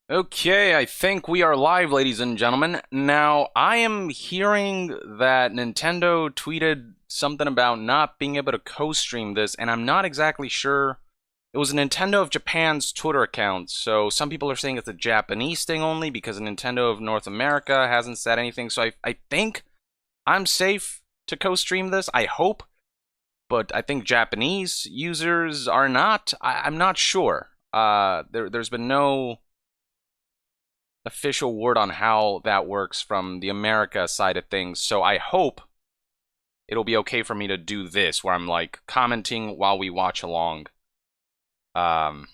Okay, I think we are live, ladies and gentlemen. Now, I am hearing that Nintendo tweeted something about not being able to co-stream this, and I'm not exactly sure. It was Nintendo of Japan's Twitter account, so some people are saying it's a Japanese thing only because Nintendo of North America hasn't said anything, so I think I'm safe to co-stream this, I hope, but I think Japanese users are not. I'm not sure. There's been no official word on how that works from the America side of things. So I hope it'll be okay for me to do this, where I'm like commenting while we watch along. We'll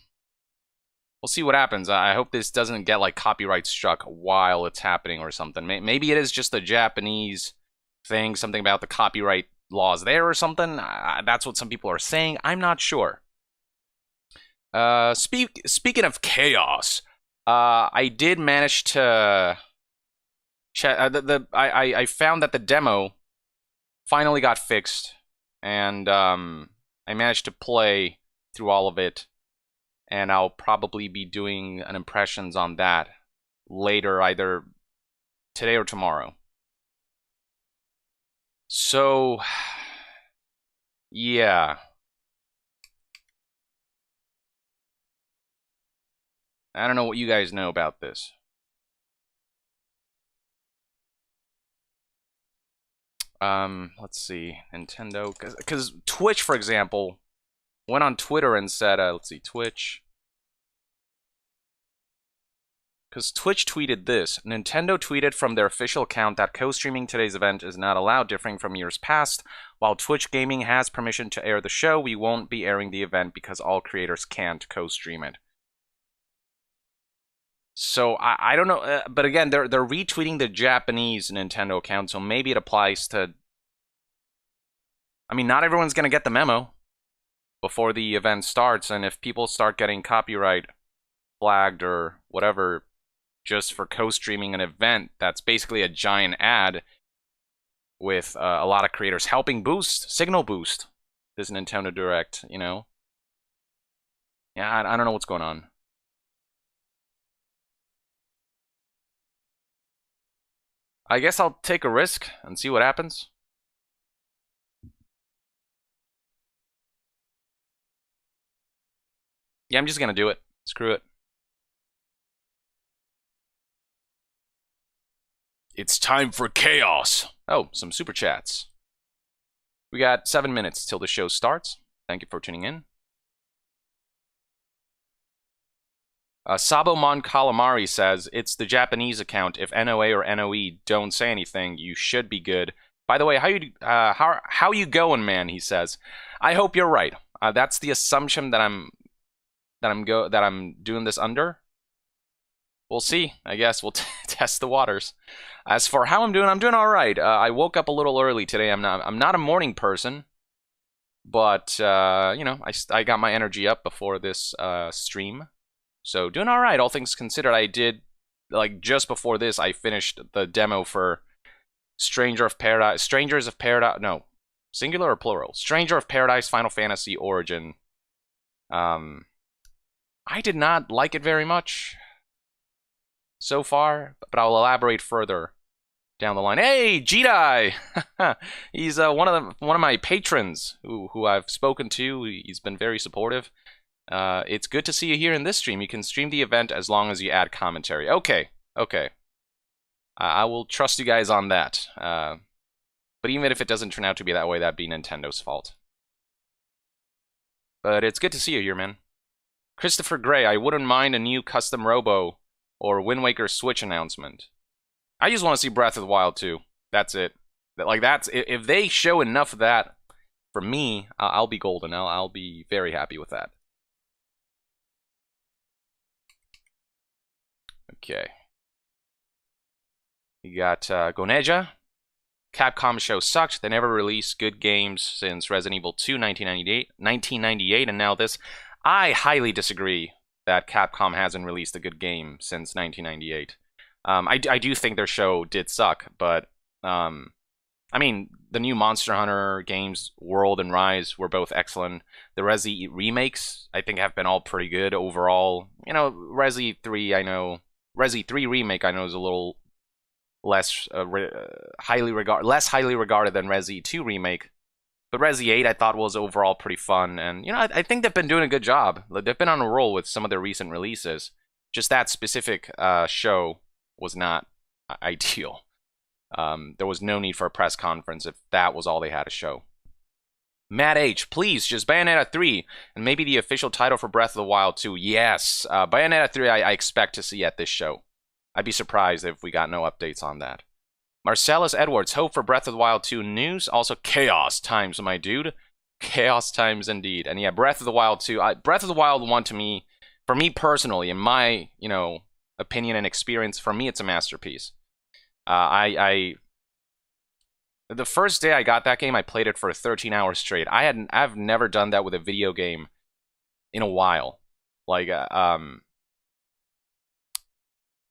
see what happens. I hope this doesn't get like copyright struck while it's happening or something. Maybe it is just a Japanese thing, something about the copyright laws there or something. That's what some people are saying. I'm not sure. Speaking of chaos, I did manage to I found that the demo finally got fixed, and I managed to play through all of it, and I'll probably be doing an impressions on that later, either today or tomorrow. So, yeah. I don't know what you guys know about this. Let's see, Nintendo, because Twitch, for example, went on Twitter and said, let's see, Twitch. Because Twitch tweeted this. Nintendo tweeted from their official account that co-streaming today's event is not allowed, differing from years past. While Twitch Gaming has permission to air the show, we won't be airing the event because all creators can't co-stream it. So I don't know, but again, they're retweeting the Japanese Nintendo account, so maybe it applies to. I mean, not everyone's gonna get the memo before the event starts, and if people start getting copyright flagged or whatever just for co-streaming an event that's basically a giant ad with a lot of creators helping signal boost this Nintendo Direct, you know? Yeah, I don't know what's going on. I guess I'll take a risk and see what happens. Yeah, I'm just gonna do it. Screw it. It's time for chaos. Oh, some super chats. We got 7 minutes till the show starts. Thank you for tuning in. Sabo Mon Calamari says, it's the Japanese account. If NOA or NOE don't say anything, you should be good. By the way, how you going, man? He says. I hope you're right. That's the assumption that I'm doing this under. We'll see. I guess we'll test the waters. As for how I'm doing all right. I woke up a little early today. I'm not a morning person, but you know, I got my energy up before this stream. So doing all right, all things considered. I did, like, just before this, I finished the demo for Strangers of Paradise, no, singular or plural? Stranger of Paradise Final Fantasy Origin. I did not like it very much so far, but I'll elaborate further down the line. Hey, Jedi! He's one of my patrons who I've spoken to. He's been very supportive. It's good to see you here in this stream. You can stream the event as long as you add commentary. Okay. I will trust you guys on that. But even if it doesn't turn out to be that way, that'd be Nintendo's fault. But it's good to see you here, man. Christopher Gray, I wouldn't mind a new custom Robo or Wind Waker Switch announcement. I just want to see Breath of the Wild 2. That's it. If they show enough of that for me, I'll be golden. I'll be very happy with that. Okay. You got Goneja. Capcom show sucked. They never released good games since Resident Evil 2 1998, and now this. I highly disagree that Capcom hasn't released a good game since 1998. I do think their show did suck, but I mean, the new Monster Hunter games, World and Rise, were both excellent. The Resi remakes, I think, have been all pretty good overall. You know, Resi 3, I know, Resi 3 remake, I know, is a little less less highly regarded than Resi 2 remake. But Resi 8, I thought, was overall pretty fun, and you know, I think they've been doing a good job. They've been on a roll with some of their recent releases. Just that specific show was not ideal. There was no need for a press conference if that was all they had to show. Matt H, please, just Bayonetta 3, and maybe the official title for Breath of the Wild 2. Yes, Bayonetta 3 I expect to see at this show. I'd be surprised if we got no updates on that. Marcellus Edwards, hope for Breath of the Wild 2 news. Also, chaos times, my dude. Chaos times indeed. And yeah, Breath of the Wild 2. Breath of the Wild 1 to me, for me personally, in my, you know, opinion and experience, for me, it's a masterpiece. The first day I got that game, I played it for 13 hours straight. I've never done that with a video game in a while. Like,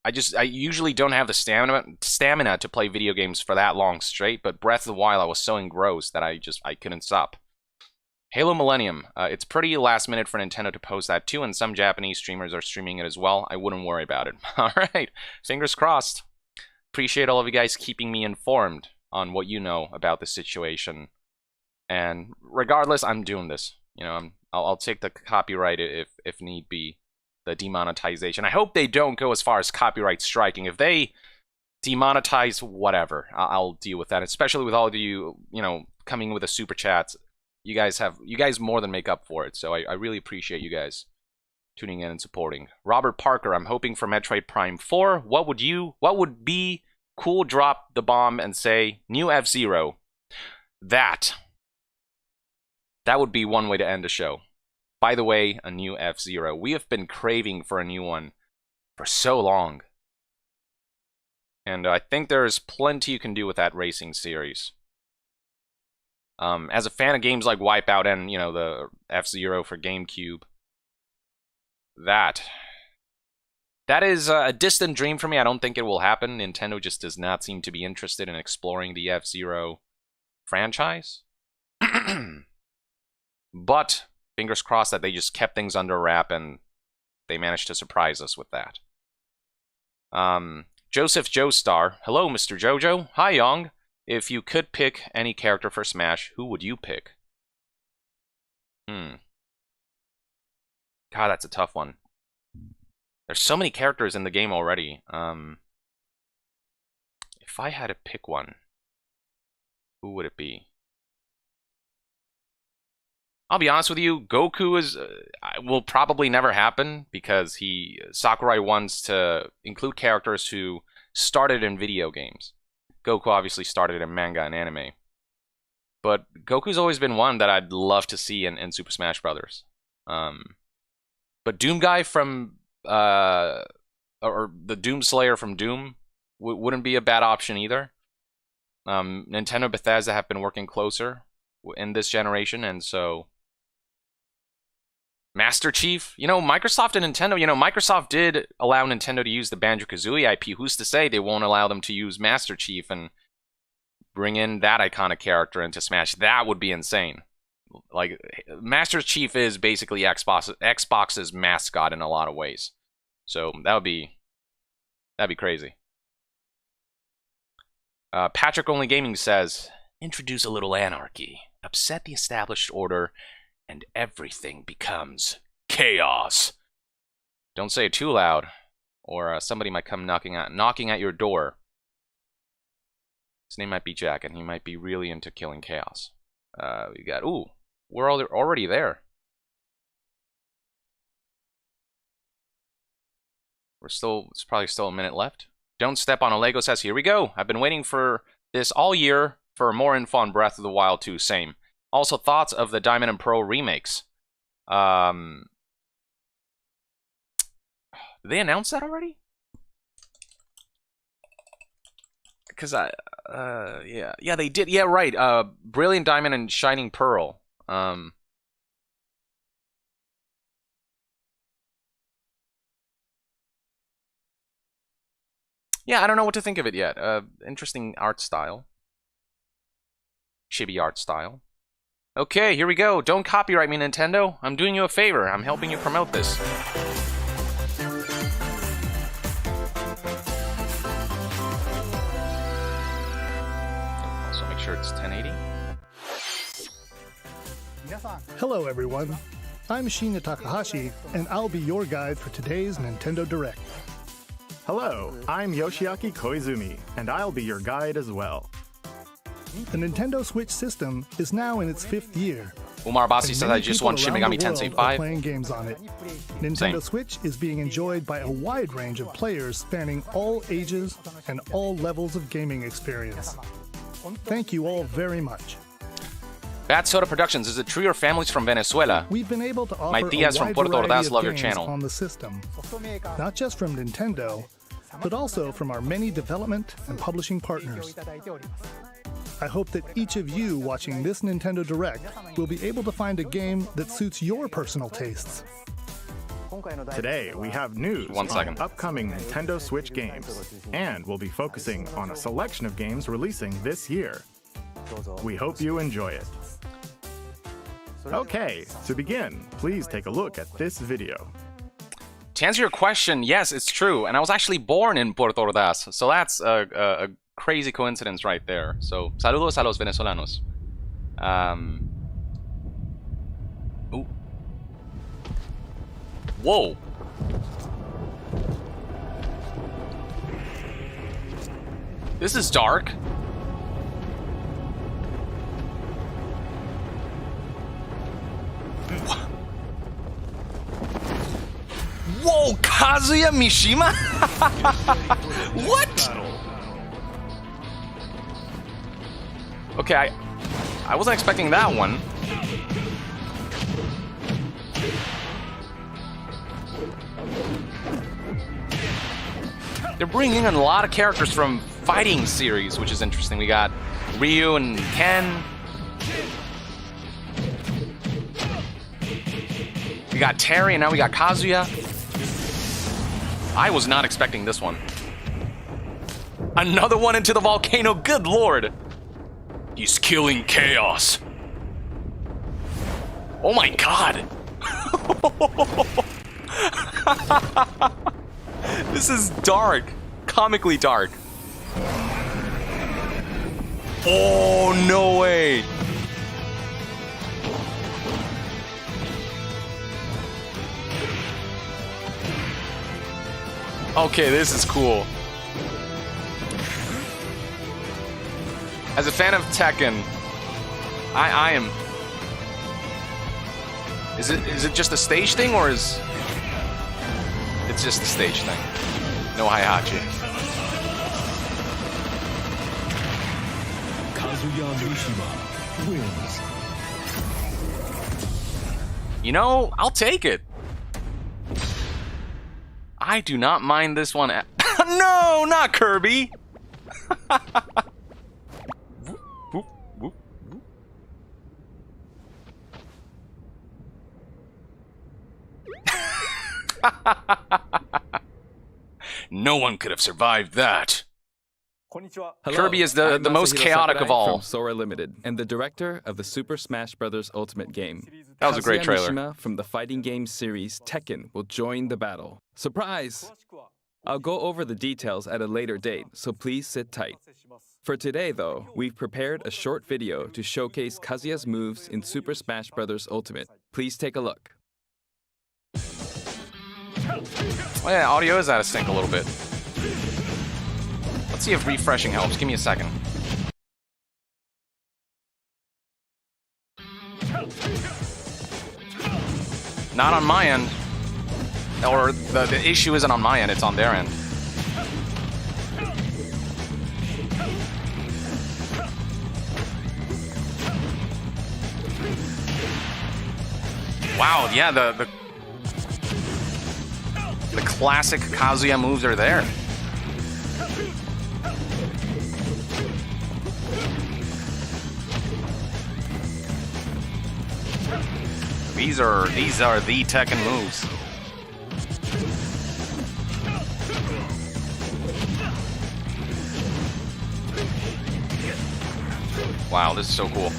I usually don't have the stamina to play video games for that long straight, but Breath of the Wild, I was so engrossed that I couldn't stop. Halo Millennium, it's pretty last minute for Nintendo to post that too, and some Japanese streamers are streaming it as well. I wouldn't worry about it. Alright, fingers crossed. Appreciate all of you guys keeping me informed on what you know about the situation. And regardless, I'm doing this. You know, I'll take the copyright if need be. The demonetization. I hope they don't go as far as copyright striking. If they demonetize, whatever, I'll deal with that. Especially with all of you, you know, coming with a super chat. You guys more than make up for it. So I really appreciate you guys tuning in and supporting. Robert Parker, I'm hoping for Metroid Prime 4. What would be cool? Drop the bomb and say new F-Zero. That would be one way to end the show. By the way, a new F-Zero. We have been craving for a new one for so long. And I think there's plenty you can do with that racing series. As a fan of games like Wipeout and, you know, the F-Zero for GameCube, that is a distant dream for me. I don't think it will happen. Nintendo just does not seem to be interested in exploring the F-Zero franchise. But fingers crossed that they just kept things under wrap and they managed to surprise us with that. Joseph Joestar. Hello, Mr. Jojo. Hi, Yong. If you could pick any character for Smash, who would you pick? God, that's a tough one. There's so many characters in the game already. If I had to pick one, who would it be? I'll be honest with you, Goku will probably never happen because Sakurai wants to include characters who started in video games. Goku obviously started in manga and anime. But Goku's always been one that I'd love to see in Super Smash Bros. But Doom Guy from, or the Doom Slayer from Doom wouldn't be a bad option either. Nintendo and Bethesda have been working closer in this generation, and so Master Chief, you know, Microsoft and Nintendo, you know, Microsoft did allow Nintendo to use the Banjo-Kazooie IP. Who's to say they won't allow them to use Master Chief and bring in that iconic character into Smash? That would be insane. Like, Master Chief is basically Xbox's mascot in a lot of ways. So that'd be crazy. Patrick Only Gaming says, introduce a little anarchy, upset the established order, and everything becomes chaos. Don't say it too loud, or somebody might come knocking at your door. His name might be Jack, and he might be really into killing chaos. We got, we're already there. It's probably still a minute left. Don't Step on a Lego says, here we go. I've been waiting for this all year for more info on Breath of the Wild 2. Same. Also, thoughts of the Diamond and Pearl remakes. Did they announce that already? Because yeah, they did. Yeah, right. Brilliant Diamond and Shining Pearl. Yeah, I don't know what to think of it yet. Interesting art style. chibi art style. Okay, here we go. Don't copyright me, Nintendo. I'm doing you a favor. I'm helping you promote this. Also make sure it's 1080. Hello everyone, I'm Shinya Takahashi, and I'll be your guide for today's Nintendo Direct. Hello, I'm Yoshiaki Koizumi, and I'll be your guide as well. The Nintendo Switch system is now in its 5th year. Umar Abasi says I just won Shin Megami Tensei 5. Playing games on it. Nintendo Switch is being enjoyed by a wide range of players spanning all ages and all levels of gaming experience. Thank you all very much. Bad Soda Productions, is it true your family's from Venezuela? We've been able to offer My tias a from wide Puerto variety Ordaz of love your games channel. on the system, not just from Nintendo, but also from our many development and publishing partners. I hope that each of you watching this Nintendo Direct will be able to find a game that suits your personal tastes. Today, we have news on upcoming Nintendo Switch games, and we'll be focusing on a selection of games releasing this year. We hope you enjoy it. Okay, to begin, please take a look at this video. To answer your question, yes, it's true. And I was actually born in Puerto Ordaz. So that's a crazy coincidence right there. So, saludos a los venezolanos. Ooh. Whoa. This is dark. Whoa, Kazuya Mishima? What? Okay, I wasn't expecting that one. They're bringing in a lot of characters from fighting series, which is interesting. We got Ryu and Ken. We got Terry, and now we got Kazuya. I was not expecting this one. Another one into the volcano, good lord! He's killing chaos. Oh my god! This is dark. Comically dark. Oh, no way! Okay, this is cool. As a fan of Tekken, I am. Is it just a stage thing, or is it's just a stage thing? No Heihachi. Kazuya Mishima wins. You know, I'll take it. I do not mind this one. No, not Kirby. No one could have survived that. Hello, Kirby is the most chaotic Sakurai of all. From Sora Limited, and the director of the Super Smash Bros. Ultimate game. That was a great trailer. Mishima from the fighting game series Tekken will join the battle. Surprise! I'll go over the details at a later date, so please sit tight. For today, though, we've prepared a short video to showcase Kazuya's moves in Super Smash Bros. Ultimate. Please take a look. Oh yeah, audio is out of sync a little bit. Let's see if refreshing helps. Give me a second. Not on my end. Or the issue isn't on my end, it's on their end. Wow, yeah, the classic Kazuya moves are there. These are the Tekken moves. Wow, this is so cool.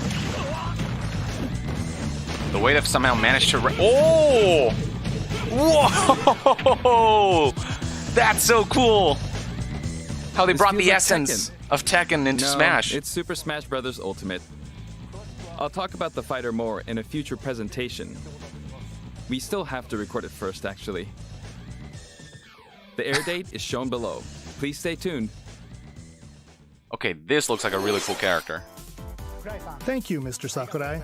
The way they've somehow managed to... Oh! Whoa! That's so cool! How they brought the essence of Tekken into Smash. It's Super Smash Bros. Ultimate. I'll talk about the fighter more in a future presentation. We still have to record it first, actually. The air date is shown below. Please stay tuned. Okay, this looks like a really cool character. Thank you, Mr. Sakurai.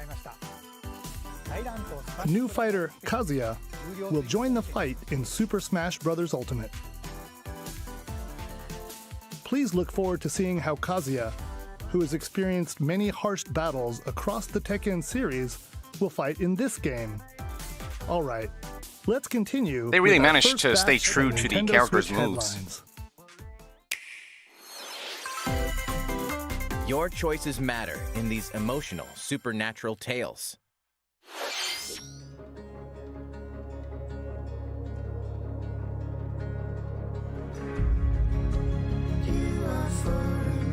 New fighter Kazuya will join the fight in Super Smash Bros. Ultimate. Please look forward to seeing how Kazuya, who has experienced many harsh battles across the Tekken series, will fight in this game. Alright, let's continue. They really with our managed first to stay batch true of to the Nintendo character's Switch moves. headlines. Your choices matter in these emotional, supernatural tales.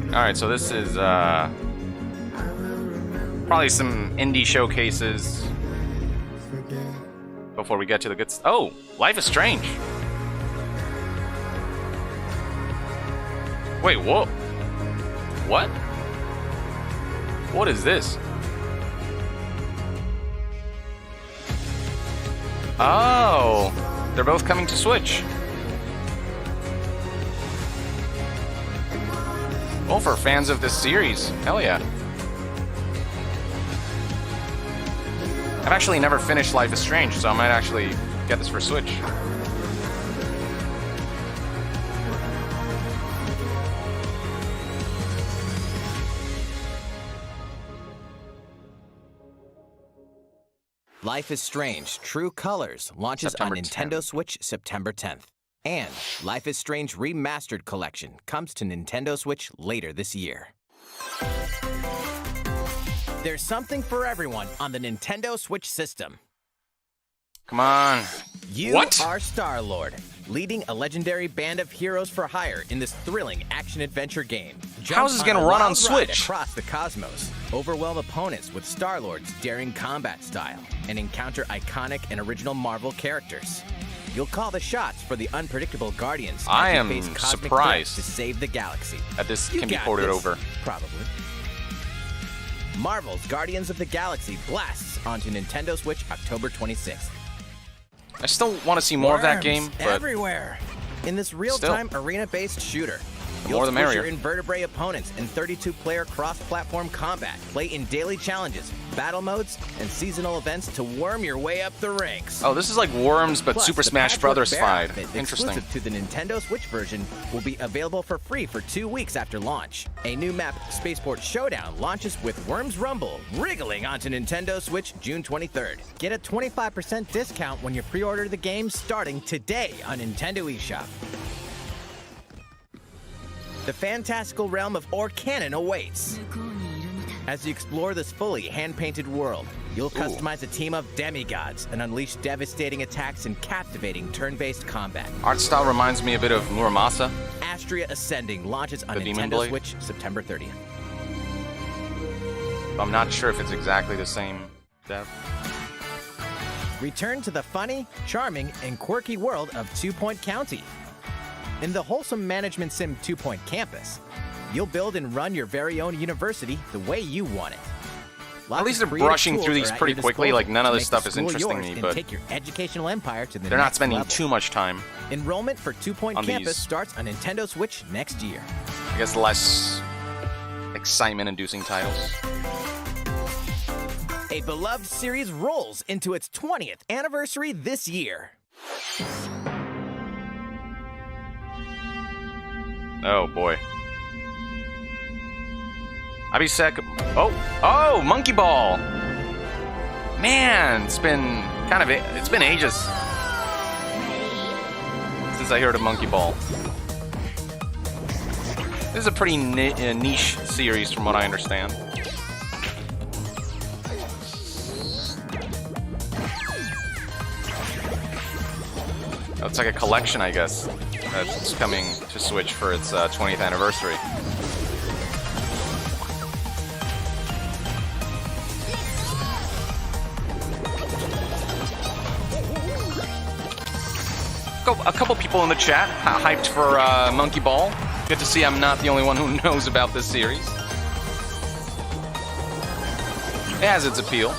Alright, so this is probably some indie showcases before we get to the good stuff. Oh, Life is Strange. Wait, what? What? What is this? Oh, they're both coming to Switch. Oh, for fans of this series. Hell yeah. I've actually never finished Life is Strange, so I might actually get this for Switch. Life is Strange True Colors launches September on Nintendo 10th. Switch September 10th. And Life is Strange Remastered Collection comes to Nintendo Switch later this year. There's something for everyone on the Nintendo Switch system. Come on. You What? are Star-Lord, leading a legendary band of heroes for hire in this thrilling action-adventure game. How's this gonna Jump a run on wild ride Switch? across the cosmos, overwhelm opponents with Star-Lord's daring combat style, and encounter iconic and original Marvel characters. You'll call the shots for the unpredictable Guardians. I as you am face cosmic surprised threats to save the galaxy. that this You can be got ported this, over. Probably. Marvel's Guardians of the Galaxy blasts onto Nintendo Switch October 26th. I still want to see more of that Worms game, but everywhere. In this real-time arena-based shooter, you'll more the squish merrier. your invertebrate opponents in 32-player cross-platform combat. Play in daily challenges, battle modes, and seasonal events to worm your way up the ranks. Oh, this is like Worms, but Plus, Super the Smash Patchwork Brothers Bear fight. outfit, Interesting. exclusive to the Nintendo Switch version, will be available for free for 2 weeks after launch. A new map, Spaceport Showdown, launches with Worms Rumble, wriggling onto Nintendo Switch June 23rd. Get a 25% discount when you pre-order the game starting today on Nintendo eShop. The fantastical realm of Orcanon awaits. As you explore this fully hand-painted world, you'll customize a team of demigods and unleash devastating attacks and captivating turn-based combat. Art style reminds me a bit of Muramasa. Astria Ascending launches on The Demon Nintendo Blade? Switch September 30th. I'm not sure if it's exactly the same dev. Return to the funny, charming, and quirky world of 2 Point County. In the wholesome management sim 2 Point Campus, you'll build and run your very own university the way you want it. Lots At least of they're creative brushing tools through these are at pretty your quickly, disposal like none of to this make the stuff is school interesting yours me, and but take your educational empire to the they're not next spending level. too much time. Enrollment for 2 Point on Campus these. starts on Nintendo Switch next year. I guess less excitement-inducing titles. A beloved series rolls into its 20th anniversary this year. Oh boy. Abisek. Oh, Monkey Ball. Man, it's been ages since I heard of Monkey Ball. This is a pretty niche series, from what I understand. Oh, it's like a collection, I guess, that's coming to Switch for its 20th anniversary. A couple people in the chat hyped for Monkey Ball. Good to see I'm not the only one who knows about this series. It has its appeal.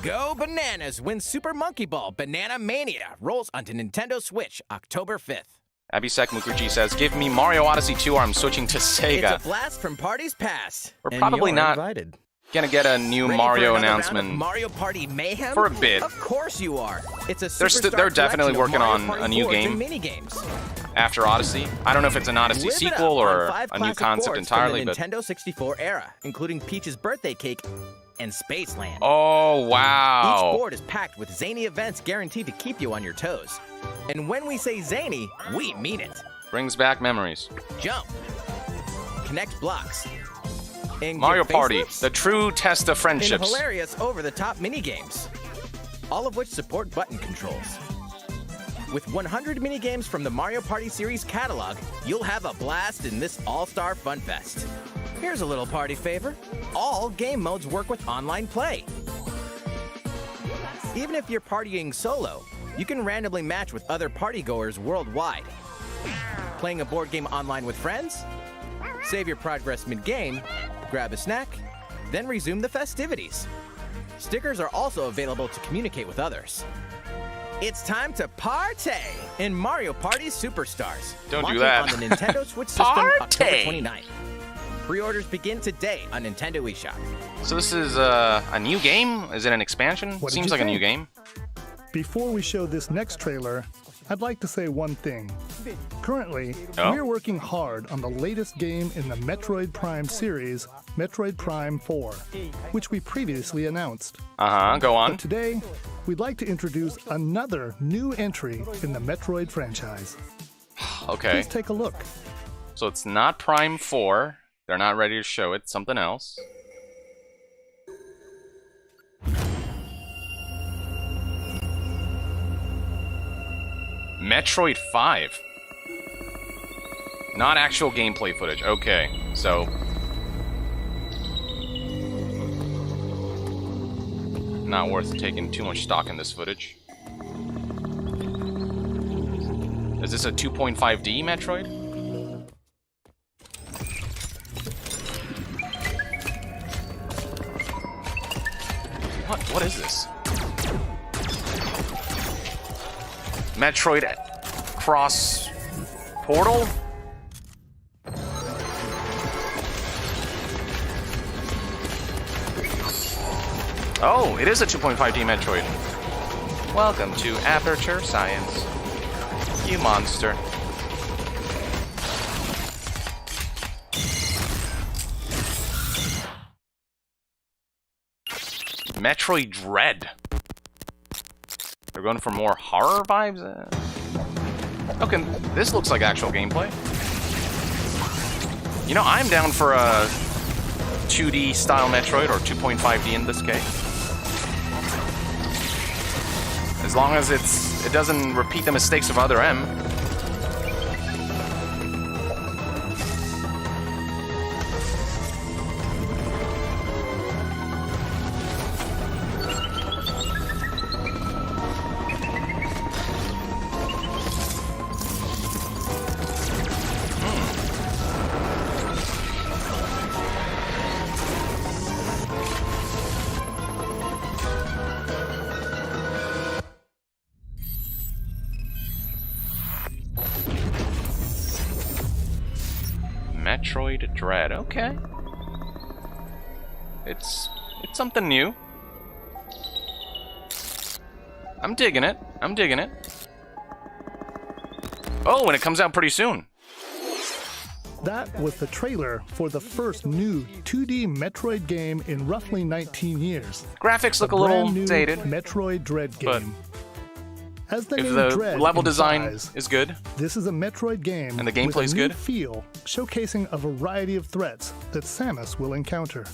Go Bananas wins Super Monkey Ball Banana Mania rolls onto Nintendo Switch October 5th. Abisek Mukherjee says, give me Mario Odyssey 2 or I'm switching to Sega. It's a blast from parties past. We're probably not invited. Gonna get a new Ready Mario for announcement Mario Party Mayhem? for a bit. Of course you are. It's a They're definitely working on a new game mini games. after Odyssey. I don't know if it's an Odyssey sequel or a new concept entirely, but but Nintendo 64 era, including Peach's birthday cake and Spaceland. oh wow! Each board is packed with zany events guaranteed to keep you on your toes. And when we say zany, we mean it. Brings back memories. Jump. Connect blocks. And Mario give Party, facelifts the true test of in friendships. hilarious over-the-top minigames, all of which support button controls. With 100 minigames from the Mario Party series catalog, you'll have a blast in this all-star fun fest. Here's a little party favor. All game modes work with online play. Even if you're partying solo, you can randomly match with other partygoers worldwide. Playing a board game online with friends? Save your progress mid-game, grab a snack, then resume the festivities. Stickers are also available to communicate with others. It's time to party in Mario Party Superstars. Don't do launching that. on the Nintendo Switch system October 29th. Pre-orders begin today on Nintendo eShop. So this is a new game? Is it an expansion? What did Seems you like a new think? game. Before we show this next trailer, I'd like to say one thing. Currently, Oh? we're working hard on the latest game in the Metroid Prime series, Metroid Prime 4, which we previously announced. Go on. But today, we'd like to introduce another new entry in the Metroid franchise. Okay. Please take a look. So it's not Prime 4. They're not ready to show it. Something else. Metroid 5. Not actual gameplay footage. Okay, so... not worth taking too much stock in this footage. Is this a 2.5D Metroid? What is this? Metroid Cross Portal? Oh, it is a 2.5D Metroid. Welcome to Aperture Science. You monster. Metroid Dread. They're going for more horror vibes? Okay, this looks like actual gameplay. You know, I'm down for a 2D style Metroid, or 2.5D in this case. As long as it doesn't repeat the mistakes of other M. Metroid Dread, okay. It's something new. I'm digging it. I'm digging it. Oh, and it comes out pretty soon. That was the trailer for the first new 2D Metroid game in roughly 19 years. Graphics look a brand little new dated. Metroid Dread But game. As the If name the Dread level design implies, is good, this is a Metroid game and the with gameplay's a new good, feel, showcasing a variety of threats that Samus will encounter.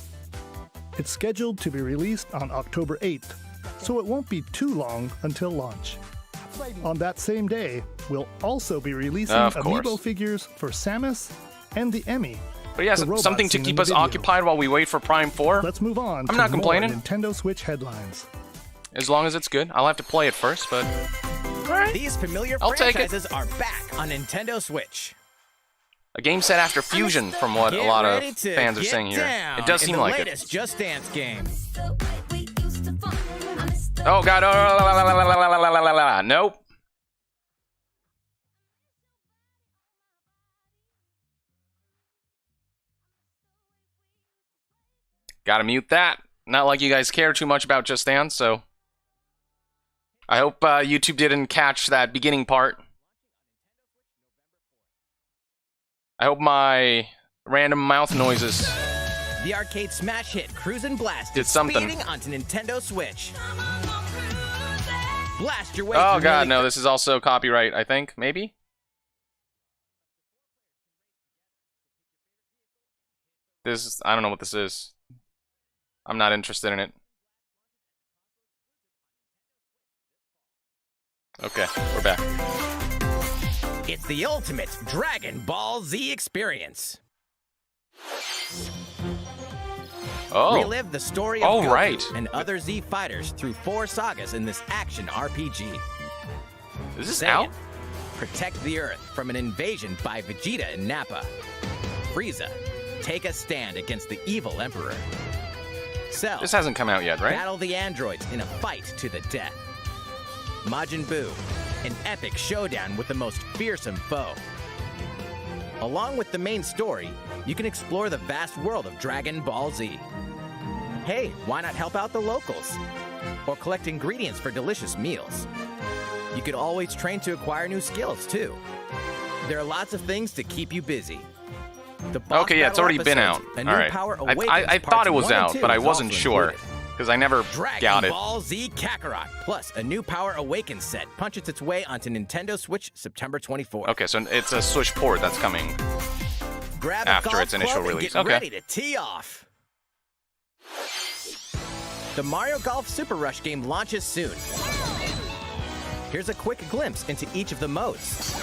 It's scheduled to be released on October 8th, so it won't be too long until launch. On that same day, we'll also be releasing Of course. amiibo figures for Samus and the Emmy. but yeah, the robot something to seen in keep the us video. occupied while we wait for Prime 4. Let's move on I'm to not more complaining. Nintendo Switch headlines. As long as it's good. I'll have to play it first, but Alright. These familiar I'll take it. franchises are back on Nintendo Switch. A game set after Fusion, from what a lot of fans are saying here. It does seem like it. Latest Just Dance game. Oh god, oh, nope. Gotta mute that. Not like you guys care too much about Just Dance, so... I hope YouTube didn't catch that beginning part. I hope my random mouth noises... The arcade smash hit Cruisin' Blast did something. Speeding onto Nintendo Switch. Blast your way Oh through god, nearly no, this is also copyright, I think. Maybe? This... I don't know what this is. I'm not interested in it. Okay, we're back. It's the ultimate Dragon Ball Z experience. Oh. Relive the story of Goku right. and other Z fighters through 4 sagas in this action RPG. Is this Saiyan, out? Protect the Earth from an invasion by Vegeta and Nappa. Frieza, take a stand against the evil Emperor. Cell, This hasn't come out yet, right? battle the androids in a fight to the death. Majin Buu, an epic showdown with the most fearsome foe. Along with the main story, you can explore the vast world of Dragon Ball Z. Hey, why not help out the locals? Or collect ingredients for delicious meals. You could always train to acquire new skills, too. There are lots of things to keep you busy. The boss Okay, yeah, it's battle already been out. episodes, A New Alright. Power I Awakens thought it Parts was 1 and out, 2 but I is wasn't also sure. included. Because I never Dragon got it. Ball Z Kakarot, plus a new Power Awakens set punches its way onto Nintendo Switch September 24th. Okay, so it's a Switch port that's coming. Grab After a golf its initial club and release. Get Okay. ready to tee off. The Mario Golf Super Rush game launches soon. Here's a quick glimpse into each of the modes.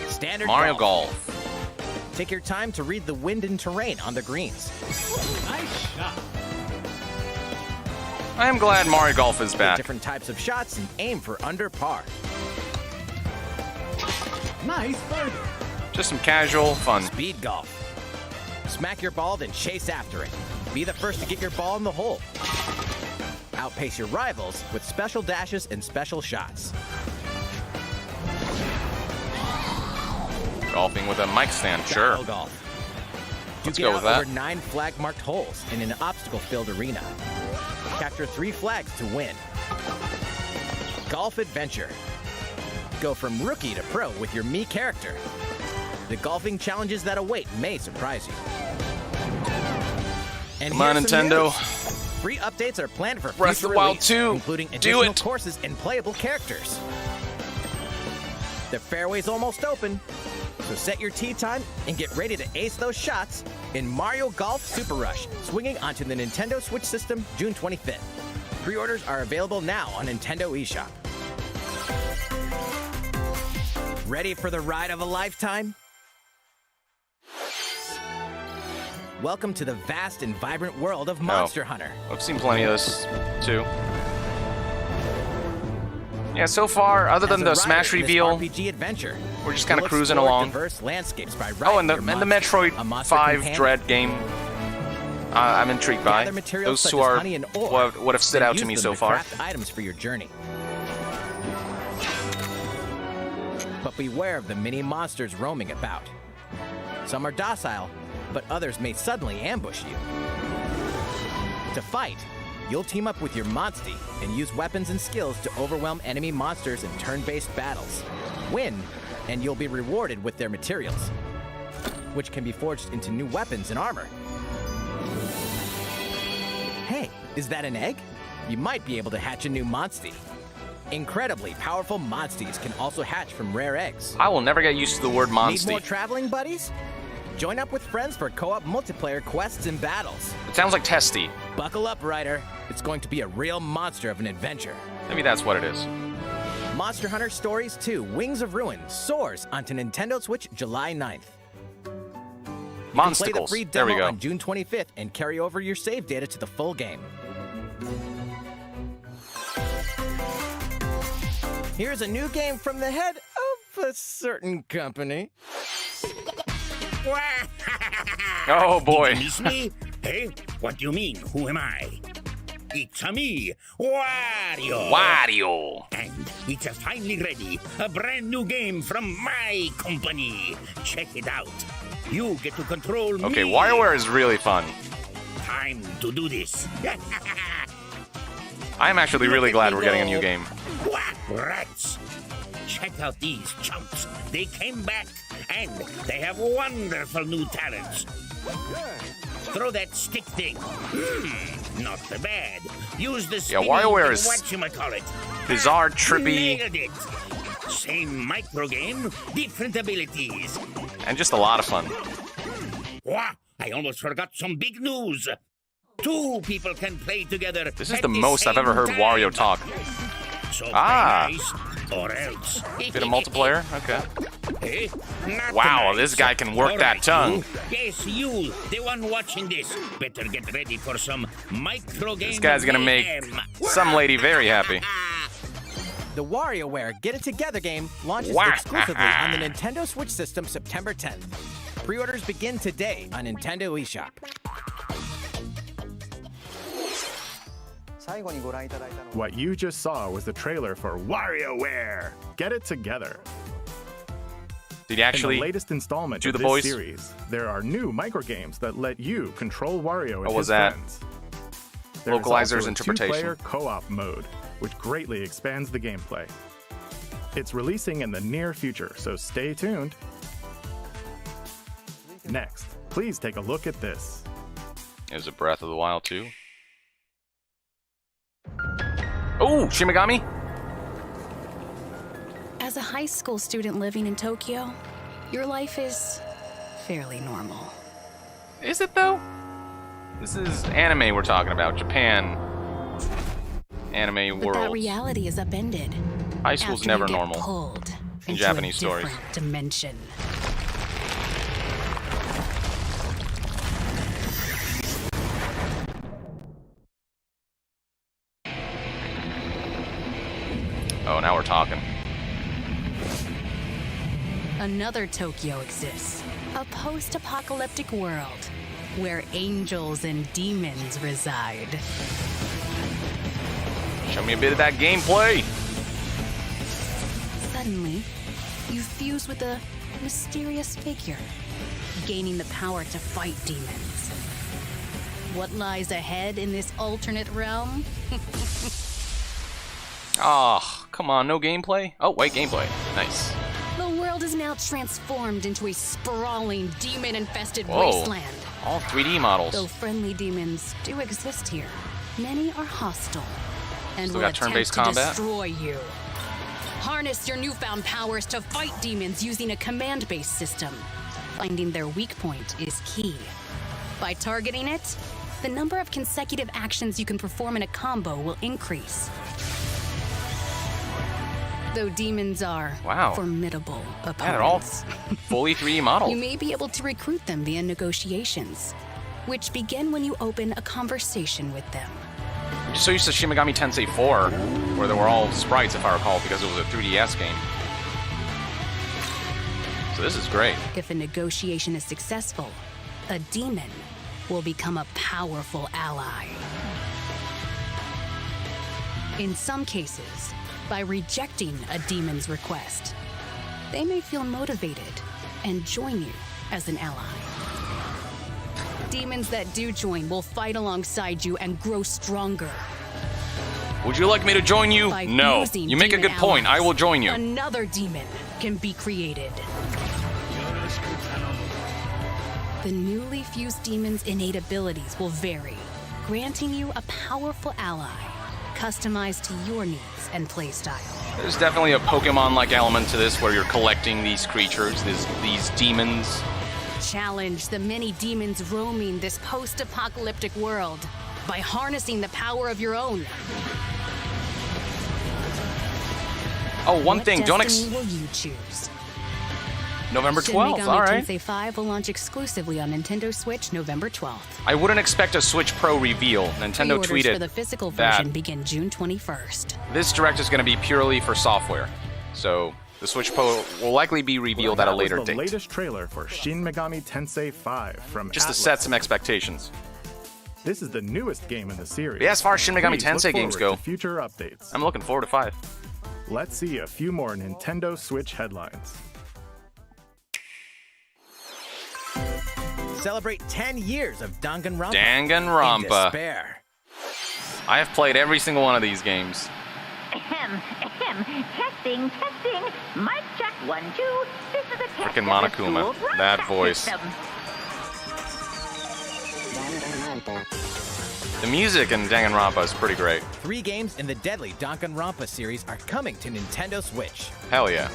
Standard Mario Golf. Golf. Take your time to read the wind and terrain on the greens. Nice shot. I am glad Mario Golf is back. Different types of shots and aim for under par. Nice birdie. Just some casual fun. Speed Golf. Smack your ball, then chase after it. Be the first to get your ball in the hole. Outpace your rivals with special dashes and special shots. Golfing with a mic stand, sure. Battle Golf. Let's You go get with out that. over 9 flag-marked holes in an obstacle-filled arena. Capture 3 flags to win. Golf Adventure. Go from rookie to pro with your Mii character. The golfing challenges that await may surprise you. And Come on, here's some Nintendo. news. Free updates are planned for Breath of future the Wild release, 2. including Do additional it. courses and playable characters. The fairway's almost open, so set your tee time and get ready to ace those shots in Mario Golf Super Rush, swinging onto the Nintendo Switch system June 25th. Pre-orders are available now on Nintendo eShop. Ready for the ride of a lifetime? Welcome to the vast and vibrant world of Monster Hunter. I've seen plenty of this, too. Yeah, so far, other than As a the rider Smash in this reveal, RPG adventure, we're just kind of you'll cruising explore along. diverse landscapes by Oh, and the riding your monster, Metroid a monster 5 companion. Dread game, I'm intrigued by. Gather materials Those such two as are honey and ore, what have stood then out to use me them so to far. craft items for your journey. But beware of the many monsters roaming about. Some are docile, but others may suddenly ambush you. To fight, you'll team up with your Monstie and use weapons and skills to overwhelm enemy monsters in turn-based battles. Win, and you'll be rewarded with their materials, which can be forged into new weapons and armor. Hey, is that an egg? You might be able to hatch a new Monstie. Incredibly powerful Monsties can also hatch from rare eggs. I will never get used to the word Need more Monstie. traveling buddies? Join up with friends for co-op multiplayer quests and battles. It sounds like testy. Buckle up, Ryder. It's going to be a real monster of an adventure. Maybe that's what it is. Monster Hunter Stories 2 Wings of Ruin soars onto Nintendo Switch July 9th. Play the free Monsticles. There demo we go. on June 25th and carry over your save data to the full game. Here's a new game from the head of a certain company. Oh boy. Did you miss me? Hey, what do you mean? Who am I? It's me, Wario. Wario. And it's finally ready. A brand new game from my company. Check it out. You get to control me. Okay, WarioWare is really fun. Time to do this. I'm actually really glad we're getting a new game. Rats. Check out these chumps. They came back, and they have wonderful new talents. Throw that stick thing. Not so bad. Use the spinning WarioWare is whatchamacallit. bizarre, trippy. Nailed it. Same micro game, different abilities. And just a lot of fun. Wah! I almost forgot some big news. 2 people can play together. This is the most I've ever heard Wario talk. So Nice, or else. bit of multiplayer. Okay. Hey, Wow, this guy can work that tongue. Yes, you, the one watching this, better get ready for some micro game. This guy's gonna make some lady very happy. The WarioWare Get It Together game launches exclusively on the Nintendo Switch system September 10th. Pre-orders begin today on Nintendo eShop. What you just saw was the trailer for WarioWare. Get it together. Did he actually In the latest installment do of the this voice? series, there are new microgames that let you control Wario and What was his that? friends. There is Localizer's also a interpretation. 2-player co-op mode, which greatly expands the gameplay. It's releasing in the near future, so stay tuned. Next, please take a look at this. Is it Breath of the Wild 2? Oh, Shin Megami? As a high school student living in Tokyo, your life is fairly normal. Is it though? This is anime we're talking about. Japan. Anime But world. that reality is upended. High school's after never you get normal pulled in into Japanese a stories. different dimension. Oh, now we're talking. Another Tokyo exists. A post-apocalyptic world where angels and demons reside. Show me a bit of that gameplay. Suddenly, you fuse with a mysterious figure, gaining the power to fight demons. What lies ahead in this alternate realm? Oh, come on, no gameplay? Oh, wait, gameplay. Nice. The world is now transformed into a sprawling, demon-infested Whoa. wasteland. All 3D models. Though friendly demons do exist here, many are hostile and Still will got turn-based attempt to combat? destroy you. Harness your newfound powers to fight demons using a command-based system. Finding their weak point is key. By targeting it, the number of consecutive actions you can perform in a combo will increase. Though demons are formidable opponents. Yeah, they're all fully 3D modeled. You may be able to recruit them via negotiations, which begin when you open a conversation with them. I'm just so used to Shin Megami Tensei 4, where they were all sprites, if I recall, because it was a 3DS game. So this is great. If a negotiation is successful, a demon will become a powerful ally. In some cases, by rejecting a demon's request, they may feel motivated and join you as an ally. Demons that do join will fight alongside you and grow stronger. Would you like me to join you? By No. fusing You make a demon good point. allies, I will join you. Another demon can be created. The newly fused demon's innate abilities will vary, granting you a powerful ally, customized to your needs and playstyle. There's definitely a Pokemon-like element to this, where you're collecting these creatures, these demons. Challenge the many demons roaming this post-apocalyptic world by harnessing the power of your own. Oh, one What thing, don't destiny will you choose? November Shin 12th, Megami all right. Tensei 5 will launch exclusively on Nintendo Switch November 12th. I wouldn't expect a Switch Pro reveal. Nintendo Pre-orders tweeted for the physical that version begin June 21st. this Direct is going to be purely for software. So the Switch Pro will likely be revealed at a later the date. Latest trailer for Shin Megami Tensei 5 from Just to Atlas. set some expectations. This is the newest game in the series. Yeah, as far as Shin Megami Please look Tensei games forward go, to future updates. I'm looking forward to 5. Let's see a few more Nintendo Switch headlines. Celebrate 10 years of Danganronpa. Danganronpa. In despair. I have played every single one of these games. Testing. Mic check 1, 2. This is a test. Frickin' Monokuma. That voice. The music in Danganronpa is pretty great. 3 games in the deadly Danganronpa series are coming to Nintendo Switch. Hell yeah.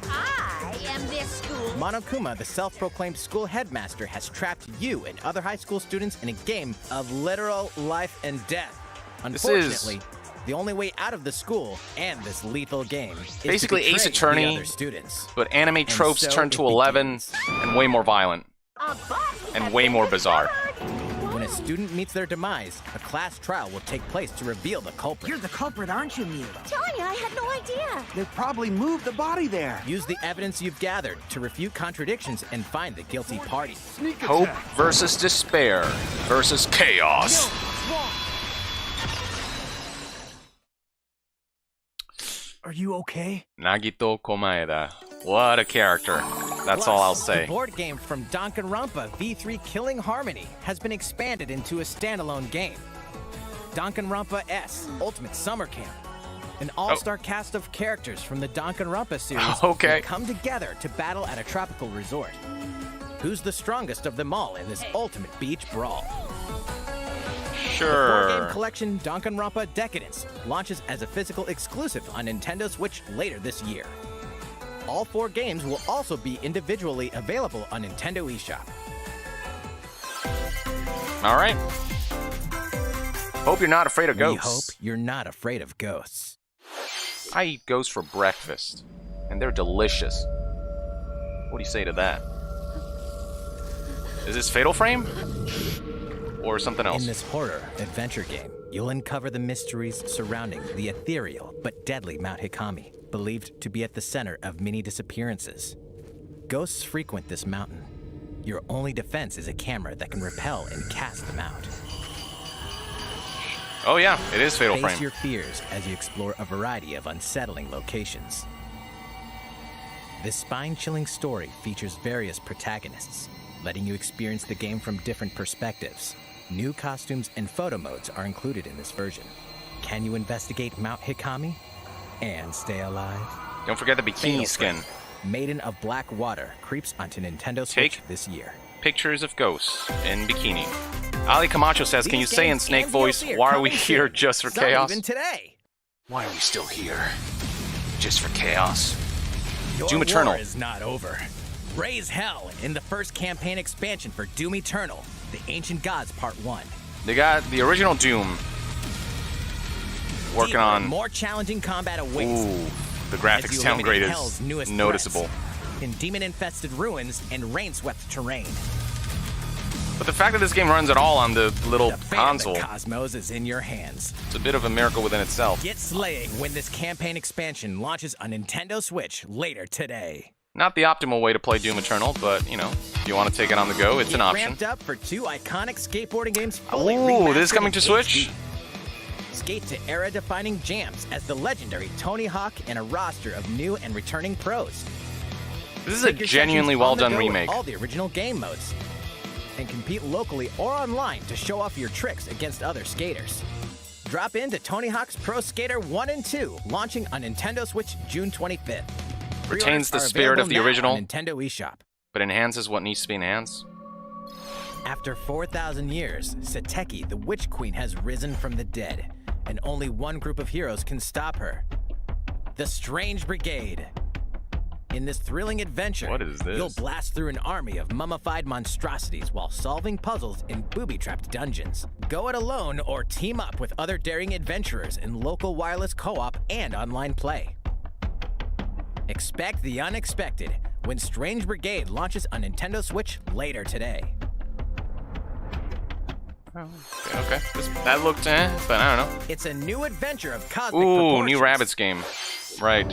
I am this school. Monokuma, the self-proclaimed school headmaster, has trapped you and other high school students in a game of literal life and death. Unfortunately, the only way out of the school and this lethal game is basically to Ace betray the Attorney, other students. but anime And tropes so turned to it 11 begins. and way more violent. And way more bizarre. When a student meets their demise, a class trial will take place to reveal the culprit. You're the culprit, aren't you, Mila? Tanya, I had no idea. They probably moved the body there. Use the evidence you've gathered to refute contradictions and find the guilty party. Hope versus despair versus chaos. Are you okay? Nagito Komaeda. What a character. That's all I'll The say. board game from Danganronpa V3 Killing Harmony has been expanded into a standalone game. Danganronpa S Ultimate Summer Camp. An all-star cast of characters from the Danganronpa series will come together to battle at a tropical resort. Who's the strongest of them all in this ultimate beach brawl? The board game collection Danganronpa Decadence launches as a physical exclusive on Nintendo Switch later this year. All 4 games will also be individually available on Nintendo eShop. All right. Hope you're not afraid of We ghosts. hope you're not afraid of ghosts. I eat ghosts for breakfast, and they're delicious. What do you say to that? Is this Fatal Frame? Or something else? In this horror adventure game, you'll uncover the mysteries surrounding the ethereal but deadly Mount Hikami, believed to be at the center of many disappearances. Ghosts frequent this mountain. Your only defense is a camera that can repel and cast them out. Oh yeah, it is Fatal Face Frame. your fears as you explore a variety of unsettling locations. This spine-chilling story features various protagonists, letting you experience the game from different perspectives. New costumes and photo modes are included in this version. Can you investigate Mount Hikami and stay alive? Don't forget the bikini skin. Maiden of Black Water creeps onto Nintendo Switch this year. Pictures of ghosts in bikini. Ali Camacho says, can you say in Snake voice, why are we here just for chaos? Even today. Why are we still here? Just for chaos. Your Doom Eternal. war is not over. Raise hell in the first campaign expansion for Doom Eternal, The Ancient Gods Part 1. They got the original Doom working Deeper, on... more challenging combat awaits. Ooh, the as graphics you downgrade eliminate is Hell's newest noticeable. threats in demon-infested ruins and rain-swept terrain. But the fact that this game runs at all on the little The fate console, of the cosmos is in your hands. it's a bit of a miracle within itself. Get slaying when this campaign expansion launches on Nintendo Switch later today. Not the optimal way to play Doom Eternal, but, you know, if you want to take it on the go, it's an Get option. ramped up for 2 iconic skateboarding games fully Ooh, this is remastered coming in to Switch? HD. Skate to era-defining jams as the legendary Tony Hawk and a roster of new and returning pros. This is a Take your genuinely sessions on the well-done go with remake. all the original game modes. And compete locally or online to show off your tricks against other skaters. Drop into Tony Hawk's Pro Skater 1 and 2, launching on Nintendo Switch June 25th. Retains the Pre-orders are spirit of the available now original, on Nintendo eShop. but enhances what needs to be enhanced. After 4,000 years, Sateki, the Witch Queen, has risen from the dead, and only one group of heroes can stop her. The Strange Brigade. In this thrilling adventure, What is this? you'll blast through an army of mummified monstrosities while solving puzzles in booby-trapped dungeons. Go it alone or team up with other daring adventurers in local wireless co-op and online play. Expect the unexpected when Strange Brigade launches on Nintendo Switch later today. Okay. That looked but I don't know. It's a new adventure of cosmic proportions. New Rabbids game. Right.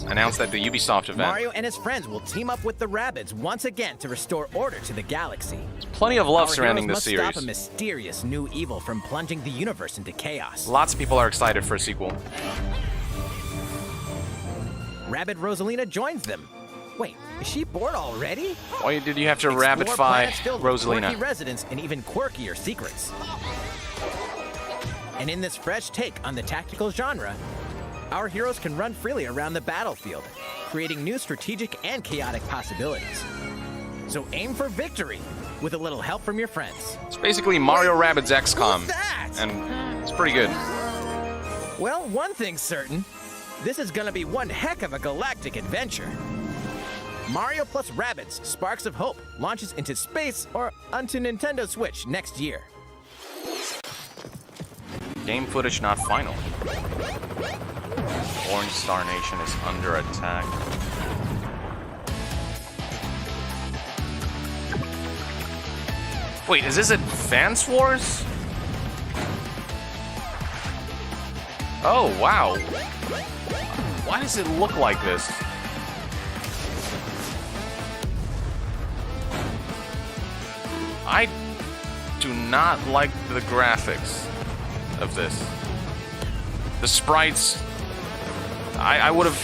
Announced at the Ubisoft event. Mario and his friends will team up with the Rabbids once again to restore order to the galaxy. Plenty of love surrounding this series. Stop a mysterious new evil from plunging the universe into chaos. Lots of people are excited for a sequel. Rabbid Rosalina joins them. Wait, is she bored already? Why did you have to rapid-fire Rosalina? Quirky residents and even quirkier secrets. And in this fresh take on the tactical genre, our heroes can run freely around the battlefield, creating new strategic and chaotic possibilities. So aim for victory with a little help from your friends. It's basically Mario Rabbids XCOM. Who's that? And it's pretty good. Well, one thing's certain. This is gonna be one heck of a galactic adventure. Mario plus Rabbids Sparks of Hope launches into space or onto Nintendo Switch next year. Game footage not final. Orange Star Nation is under attack. Wait, is this Advance Wars? Oh, wow. Why does it look like this? I do not like the graphics of this. The sprites, I would have...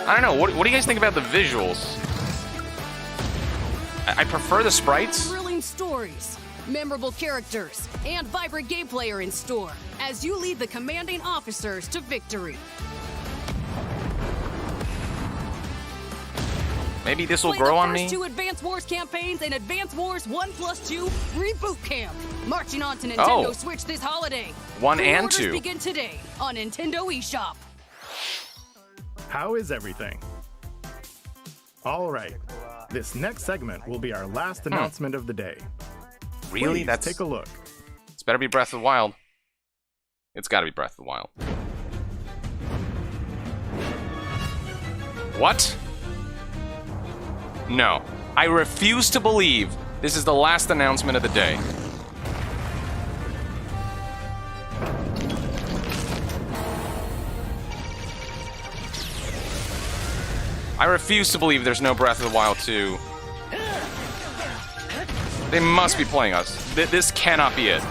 I don't know, what do you guys think about the visuals? I prefer the sprites. Thrilling stories, memorable characters, and vibrant gameplay are in store as you lead the commanding officers to victory. Maybe this will grow on me. Play the first 2 Advance Wars campaigns and Advance Wars 1+2 Reboot Camp, marching on to Nintendo Switch this holiday. 1 and 2. Pre-orders begin today on Nintendo eShop. How is everything? All right. This next segment will be our last announcement of the day. Really? Please take a look. It's better be Breath of the Wild. It's got to be Breath of the Wild. What? No. I refuse to believe this is the last announcement of the day. I refuse to believe there's no Breath of the Wild 2. They must be playing us. This cannot be it.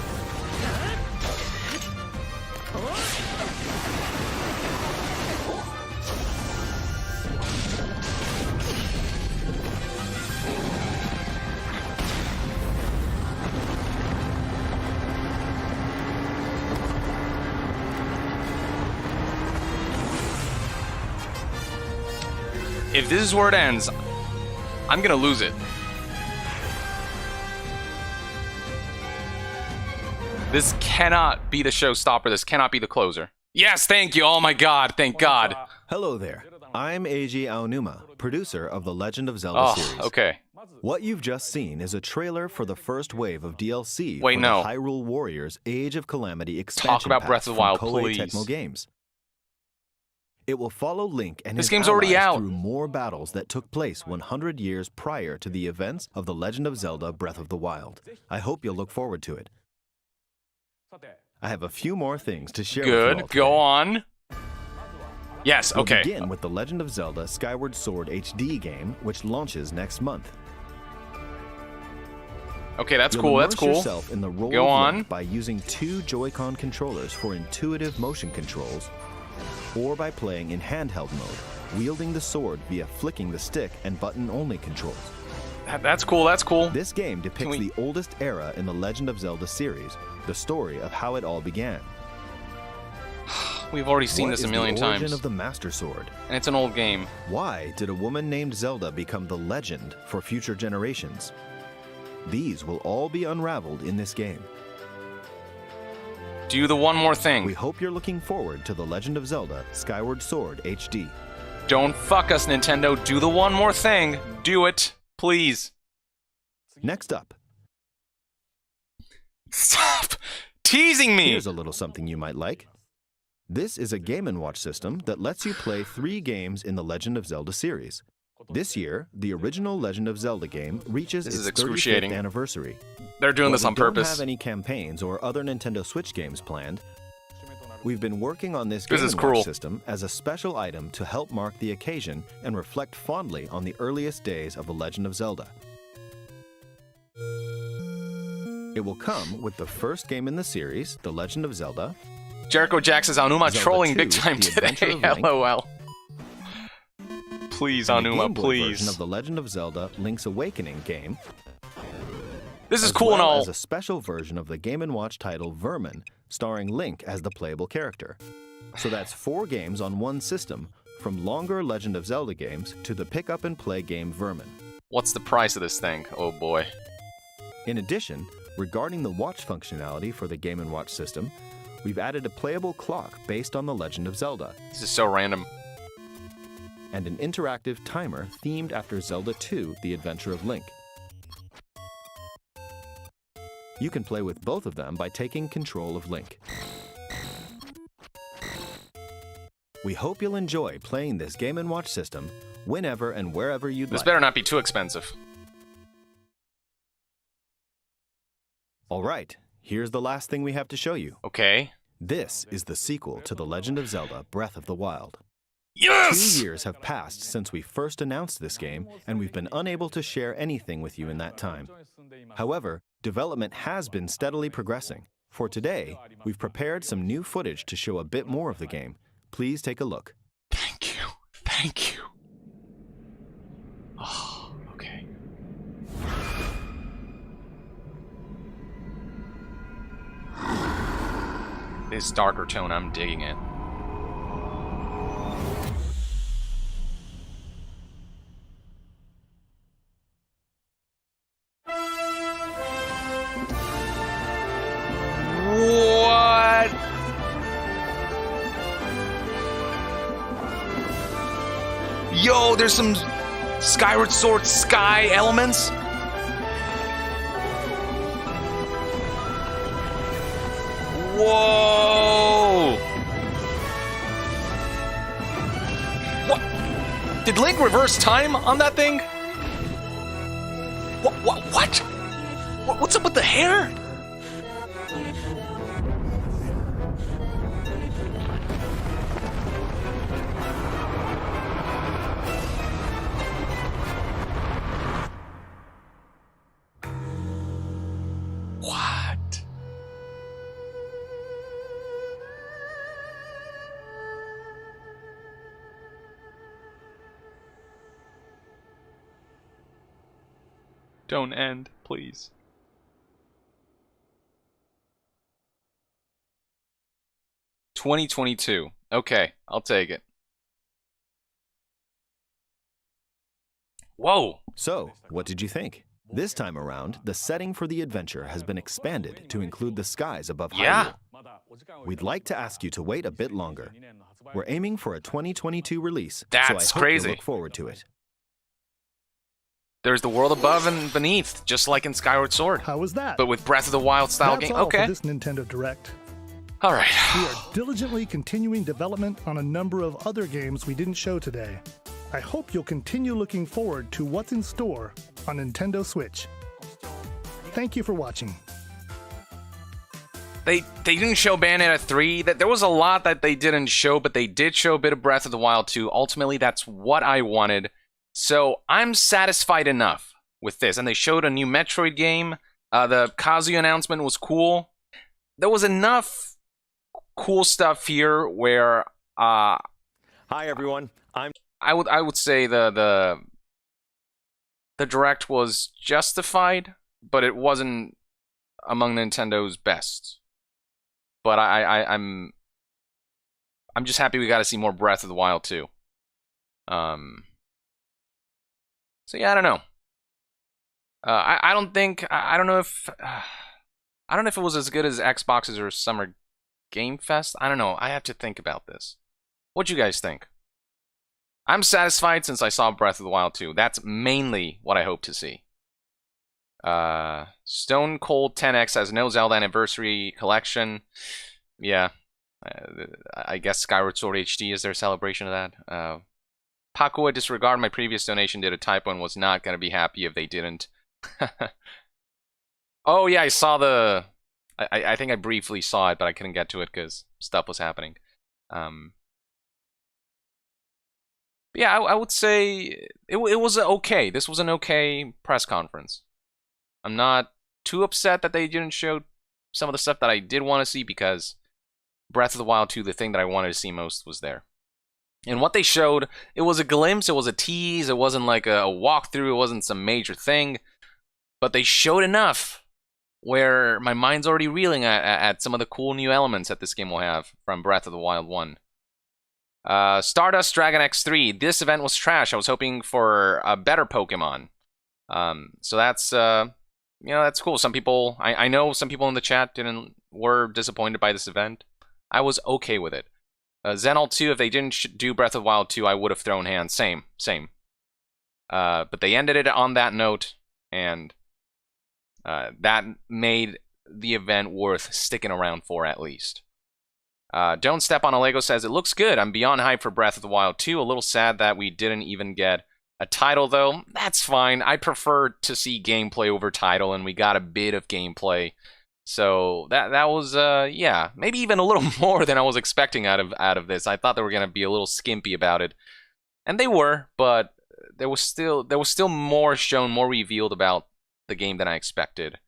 If this is where it ends, I'm gonna lose it. This cannot be the showstopper. This cannot be the closer. Yes, thank you. Oh my god, thank God. Hello there. I'm Eiji Aonuma, producer of the Legend of Zelda series. Okay. What you've just seen is a trailer for the first wave of DLC Wait, for no. the Hyrule Warriors Age of Calamity expansion Talk about pack Breath of the from Wild, Koei please. Tecmo Games. It will follow Link and This his game's already allies out. through more battles that took place 100 years prior to the events of The Legend of Zelda Breath of the Wild. I hope you'll look forward to it. I have a few more things to share with you all Good. Go on. Yes, We'll okay. begin with The Legend of Zelda Skyward Sword HD game, which launches next month. Okay, that's You'll cool. That's immerse cool. yourself in the role Go of on. Link by using 2 Joy-Con controllers for intuitive motion controls, or by playing in handheld mode, wielding the sword via flicking the stick and button-only controls. That's cool. That's cool. This game depicts the oldest era in the Legend of Zelda series, the story of how it all began. We've already seen What this a is million the origin times. of the Master Sword? And it's an old game. Why did a woman named Zelda become the legend for future generations? These will all be unraveled in this game. Do the one more thing. We hope you're looking forward to The Legend of Zelda Skyward Sword HD. Don't fuck us, Nintendo. Do the one more thing. Do it, please. Next up. Stop teasing me! Here's a little something you might like. This is a Game & Watch system that lets you play 3 games in the Legend of Zelda series. This year, the original Legend of Zelda game reaches its 35th anniversary. They're doing this on purpose. We don't have any campaigns or other Nintendo Switch games planned. We've been working on this Game & Watch system as a special item to help mark the occasion and reflect fondly on the earliest days of the Legend of Zelda. It will come with the first game in the series, The Legend of Zelda. Jericho Jack says Aonuma trolling 2, big time today. LOL. Please, Aonuma, please. Version of The Legend of Zelda Link's Awakening game. This is cool and all. As a special version of the Game & Watch title Vermin, starring Link as the playable character. So that's 4 games on one system, from longer Legend of Zelda games to the pick-up-and-play game Vermin. What's the price of this thing? Oh boy. In addition, regarding the watch functionality for the Game & Watch system, we've added a playable clock based on The Legend of Zelda. This is so random. And an interactive timer themed after Zelda 2, The Adventure of Link. You can play with both of them by taking control of Link. We hope you'll enjoy playing this Game & Watch system whenever and wherever you'd like. This better not be too expensive. All right, here's the last thing we have to show you. Okay. This is the sequel to The Legend of Zelda Breath of the Wild. Yes! 2 years have passed since we first announced this game, and we've been unable to share anything with you in that time. However, development has been steadily progressing. For today, we've prepared some new footage to show a bit more of the game. Please take a look. Thank you. Thank you. Oh, okay. This darker tone, I'm digging it. What? Yo, there's some Skyward Sword Sky elements. Whoa! What? Did Link reverse time on that thing? What? What's up with the hair? What? Don't end, please. $2022. Okay, I'll take it. Whoa! So, what did you think? This time around, the setting for the adventure has been expanded to include the skies above Hyrule. We'd like to ask you to wait a bit longer. We're aiming for a 2022 release, That's so I hope crazy. you look forward to it. There's the world above and beneath, just like in Skyward Sword. How was that? But with Breath of the Wild style That's game. all Okay. for this Nintendo Direct. All right. We are diligently continuing development on a number of other games we didn't show today. I hope you'll continue looking forward to what's in store on Nintendo Switch. Thank you for watching. They didn't show Bayonetta 3. There was a lot that they didn't show, but they did show a bit of Breath of the Wild 2. Ultimately, that's what I wanted. So I'm satisfied enough with this. And they showed a new Metroid game. The Kazuya announcement was cool. There was enough cool stuff here where Hi everyone. I would say the Direct was justified, but it wasn't among Nintendo's best. But I'm just happy we got to see more Breath of the Wild too. So yeah, I don't know. I don't know if it was as good as Xbox's or Summer Game Fest. I don't know. I have to think about this. What do you guys think? I'm satisfied since I saw Breath of the Wild 2. That's mainly what I hope to see. Stone Cold 10X has no Zelda Anniversary Collection. Yeah. I guess Skyward Sword HD is their celebration of that. Pakua disregard my previous donation, did a typo and was not going to be happy if they didn't. Oh yeah, I saw the... I think I briefly saw it, but I couldn't get to it because stuff was happening. Yeah, I would say it was okay. This was an okay press conference. I'm not too upset that they didn't show some of the stuff that I did want to see because Breath of the Wild 2, the thing that I wanted to see most, was there. And what they showed, it was a glimpse, it was a tease, it wasn't like a walkthrough, it wasn't some major thing. But they showed enough where my mind's already reeling at some of the cool new elements that this game will have from Breath of the Wild 1. Stardust Dragon X3. This event was trash. I was hoping for a better Pokemon. So that's, that's cool. Some people, I know some people in the chat were disappointed by this event. I was okay with it. Xenol 2, if they didn't do Breath of the Wild 2, I would have thrown hands. Same. But they ended it on that note, and that made the event worth sticking around for at least. Don't Step on a Lego says, it looks good. I'm beyond hype for Breath of the Wild 2. A little sad that we didn't even get a title, though. That's fine. I prefer to see gameplay over title, and we got a bit of gameplay. So that was, yeah, maybe even a little more than I was expecting out of this. I thought they were going to be a little skimpy about it. And they were, but there was still more shown, more revealed about the game than I expected.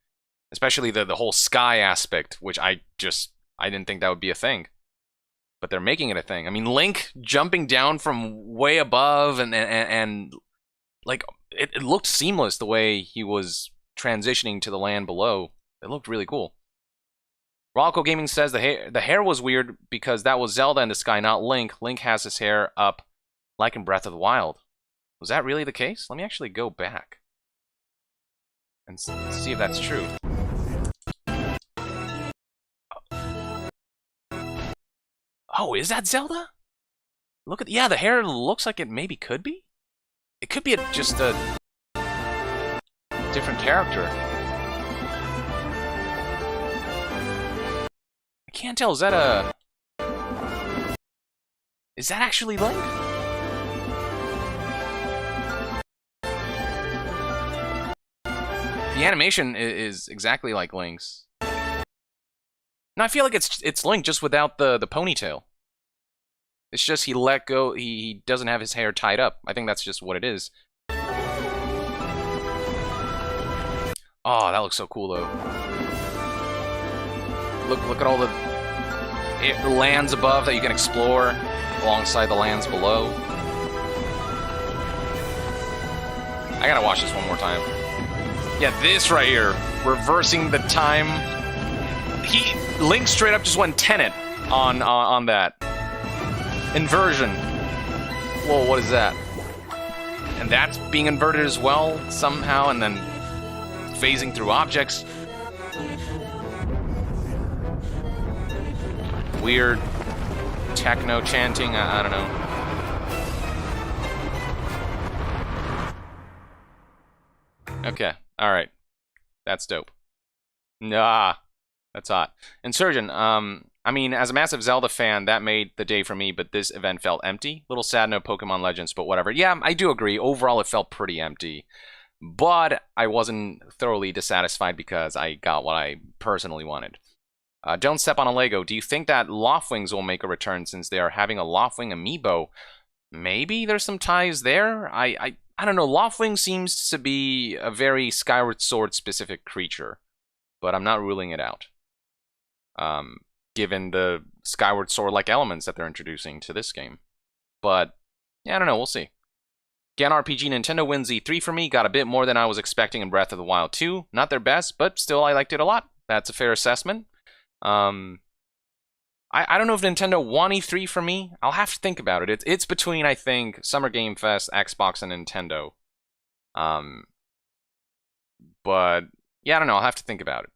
Especially the whole sky aspect, which I didn't think that would be a thing. But they're making it a thing. I mean, Link jumping down from way above and like, it looked seamless the way he was transitioning to the land below. It looked really cool. Rolco Gaming says the hair was weird because that was Zelda in the sky, not Link. Link has his hair up like in Breath of the Wild. Was that really the case? Let me actually go back and see if that's true. Oh, is that Zelda? Look at, yeah, the hair looks like it maybe could be. It could be just a different character. I can't tell. Is that actually Link? The animation is exactly like Link's. No, I feel like it's Link just without the ponytail. It's just he let go. He doesn't have his hair tied up. I think that's just what it is. Oh, that looks so cool though. Look at all the lands above that you can explore alongside the lands below. I gotta watch this one more time. Yeah, this right here, reversing the time. Link straight up just went Tenet on that. Inversion. Whoa, what is that? And that's being inverted as well, somehow, and then phasing through objects. Weird techno chanting, I don't know. Okay, alright. That's dope. Nah. That's hot. Insurgent, I mean, as a massive Zelda fan, that made the day for me, but this event felt empty. Little sad, no Pokemon Legends, but whatever. Yeah, I do agree. Overall, it felt pretty empty. But I wasn't thoroughly dissatisfied because I got what I personally wanted. Don't Step on a Lego. Do you think that Loftwings will make a return since they are having a Loftwing amiibo? Maybe there's some ties there? I don't know. Loftwing seems to be a very Skyward Sword specific creature, but I'm not ruling it out. Given the Skyward Sword-like elements that they're introducing to this game. But, yeah, I don't know, we'll see. Gan RPG Nintendo wins E3 for me, got a bit more than I was expecting in Breath of the Wild 2. Not their best, but still I liked it a lot. That's a fair assessment. I don't know if Nintendo won E3 for me. I'll have to think about it. It's between, I think, Summer Game Fest, Xbox, and Nintendo. But, yeah, I don't know, I'll have to think about it.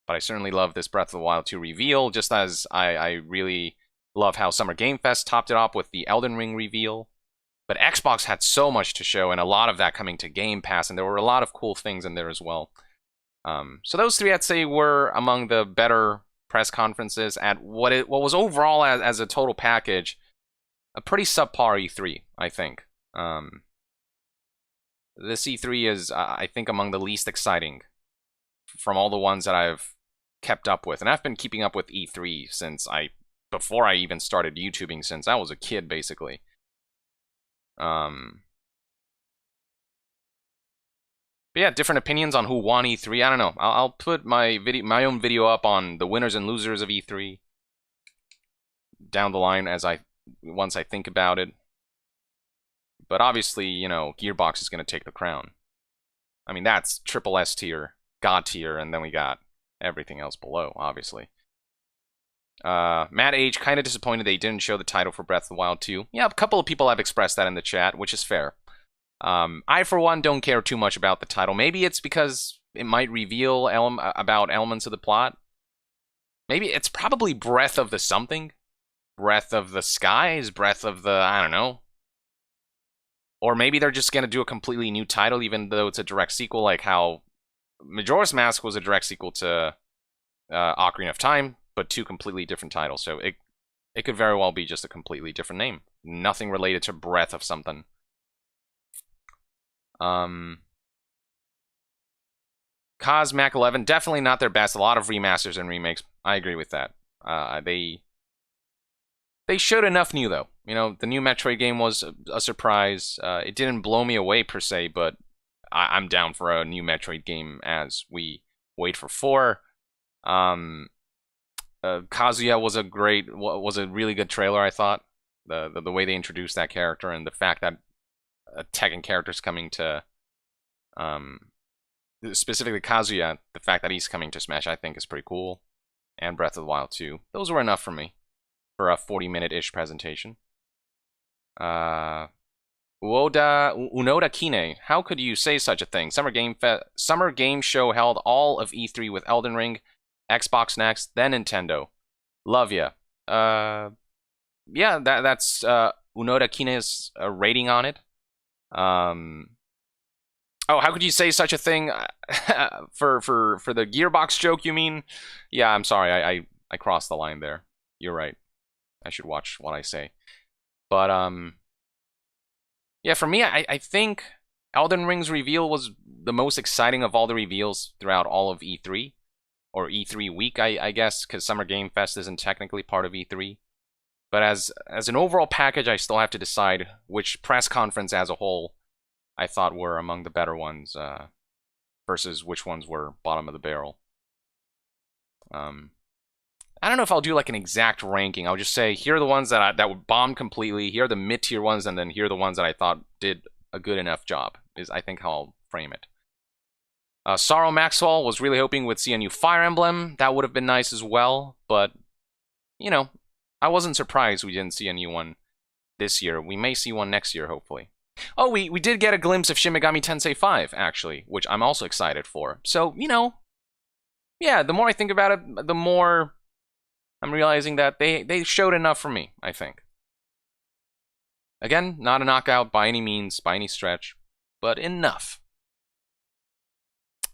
But I certainly love this Breath of the Wild 2 reveal, just as I really love how Summer Game Fest topped it off with the Elden Ring reveal. But Xbox had so much to show, and a lot of that coming to Game Pass, and there were a lot of cool things in there as well. So those three, I'd say, were among the better press conferences at what was overall, as a total package, a pretty subpar E3, I think. This E3 is, I think, among the least exciting from all the ones that I've kept up with. And I've been keeping up with E3 since before I even started YouTubing, since I was a kid, basically. But yeah, different opinions on who won E3. I don't know. I'll put my own video up on the winners and losers of E3 down the line once I think about it. But obviously, you know, Gearbox is going to take the crown. I mean, that's triple S tier, God tier, and then we got everything else below, obviously. Matt H, kind of disappointed they didn't show the title for Breath of the Wild 2. Yeah, a couple of people have expressed that in the chat, which is fair. I, for one, don't care too much about the title. Maybe it's because it might reveal about elements of the plot. Maybe it's probably Breath of the something. Breath of the Skies, Breath of the, I don't know. Or maybe they're just going to do a completely new title, even though it's a direct sequel, like how Majora's Mask was a direct sequel to Ocarina of Time, but two completely different titles. So it could very well be just a completely different name. Nothing related to Breath of something. Cosmac 11, definitely not their best. A lot of remasters and remakes. I agree with that. They showed enough new, though. You know, the new Metroid game was a surprise. It didn't blow me away, per se, but I'm down for a new Metroid game as we wait for 4. Kazuya was a really good trailer, I thought. The way they introduced that character, and the fact that a Tekken character's coming to... specifically Kazuya, the fact that he's coming to Smash, I think is pretty cool. And Breath of the Wild 2. Those were enough for me for a 40-minute-ish presentation. Unoda Kine, how could you say such a thing? Summer Game Show held all of E3 with Elden Ring, Xbox next, then Nintendo. Love ya. Yeah, that's Unoda Kine's rating on it. Oh, how could you say such a thing? for the Gearbox joke, you mean? Yeah, I'm sorry, I crossed the line there. You're right. I should watch what I say. But, yeah, for me, I think Elden Ring's reveal was the most exciting of all the reveals throughout all of E3. Or E3 week, I guess, because Summer Game Fest isn't technically part of E3. But as an overall package, I still have to decide which press conference as a whole I thought were among the better ones, versus which ones were bottom of the barrel. I don't know if I'll do like an exact ranking. I'll just say, here are the ones that were bombed completely, here are the mid-tier ones, and then here are the ones that I thought did a good enough job, is I think how I'll frame it. Sorrow Maxwell was really hoping we'd see a new Fire Emblem. That would have been nice as well, but, you know, I wasn't surprised we didn't see a new one this year. We may see one next year, hopefully. Oh, we did get a glimpse of Shin Megami Tensei 5, actually, which I'm also excited for. So, you know, yeah, the more I think about it, the more I'm realizing that they showed enough for me, I think. Again, not a knockout by any means, by any stretch, but enough.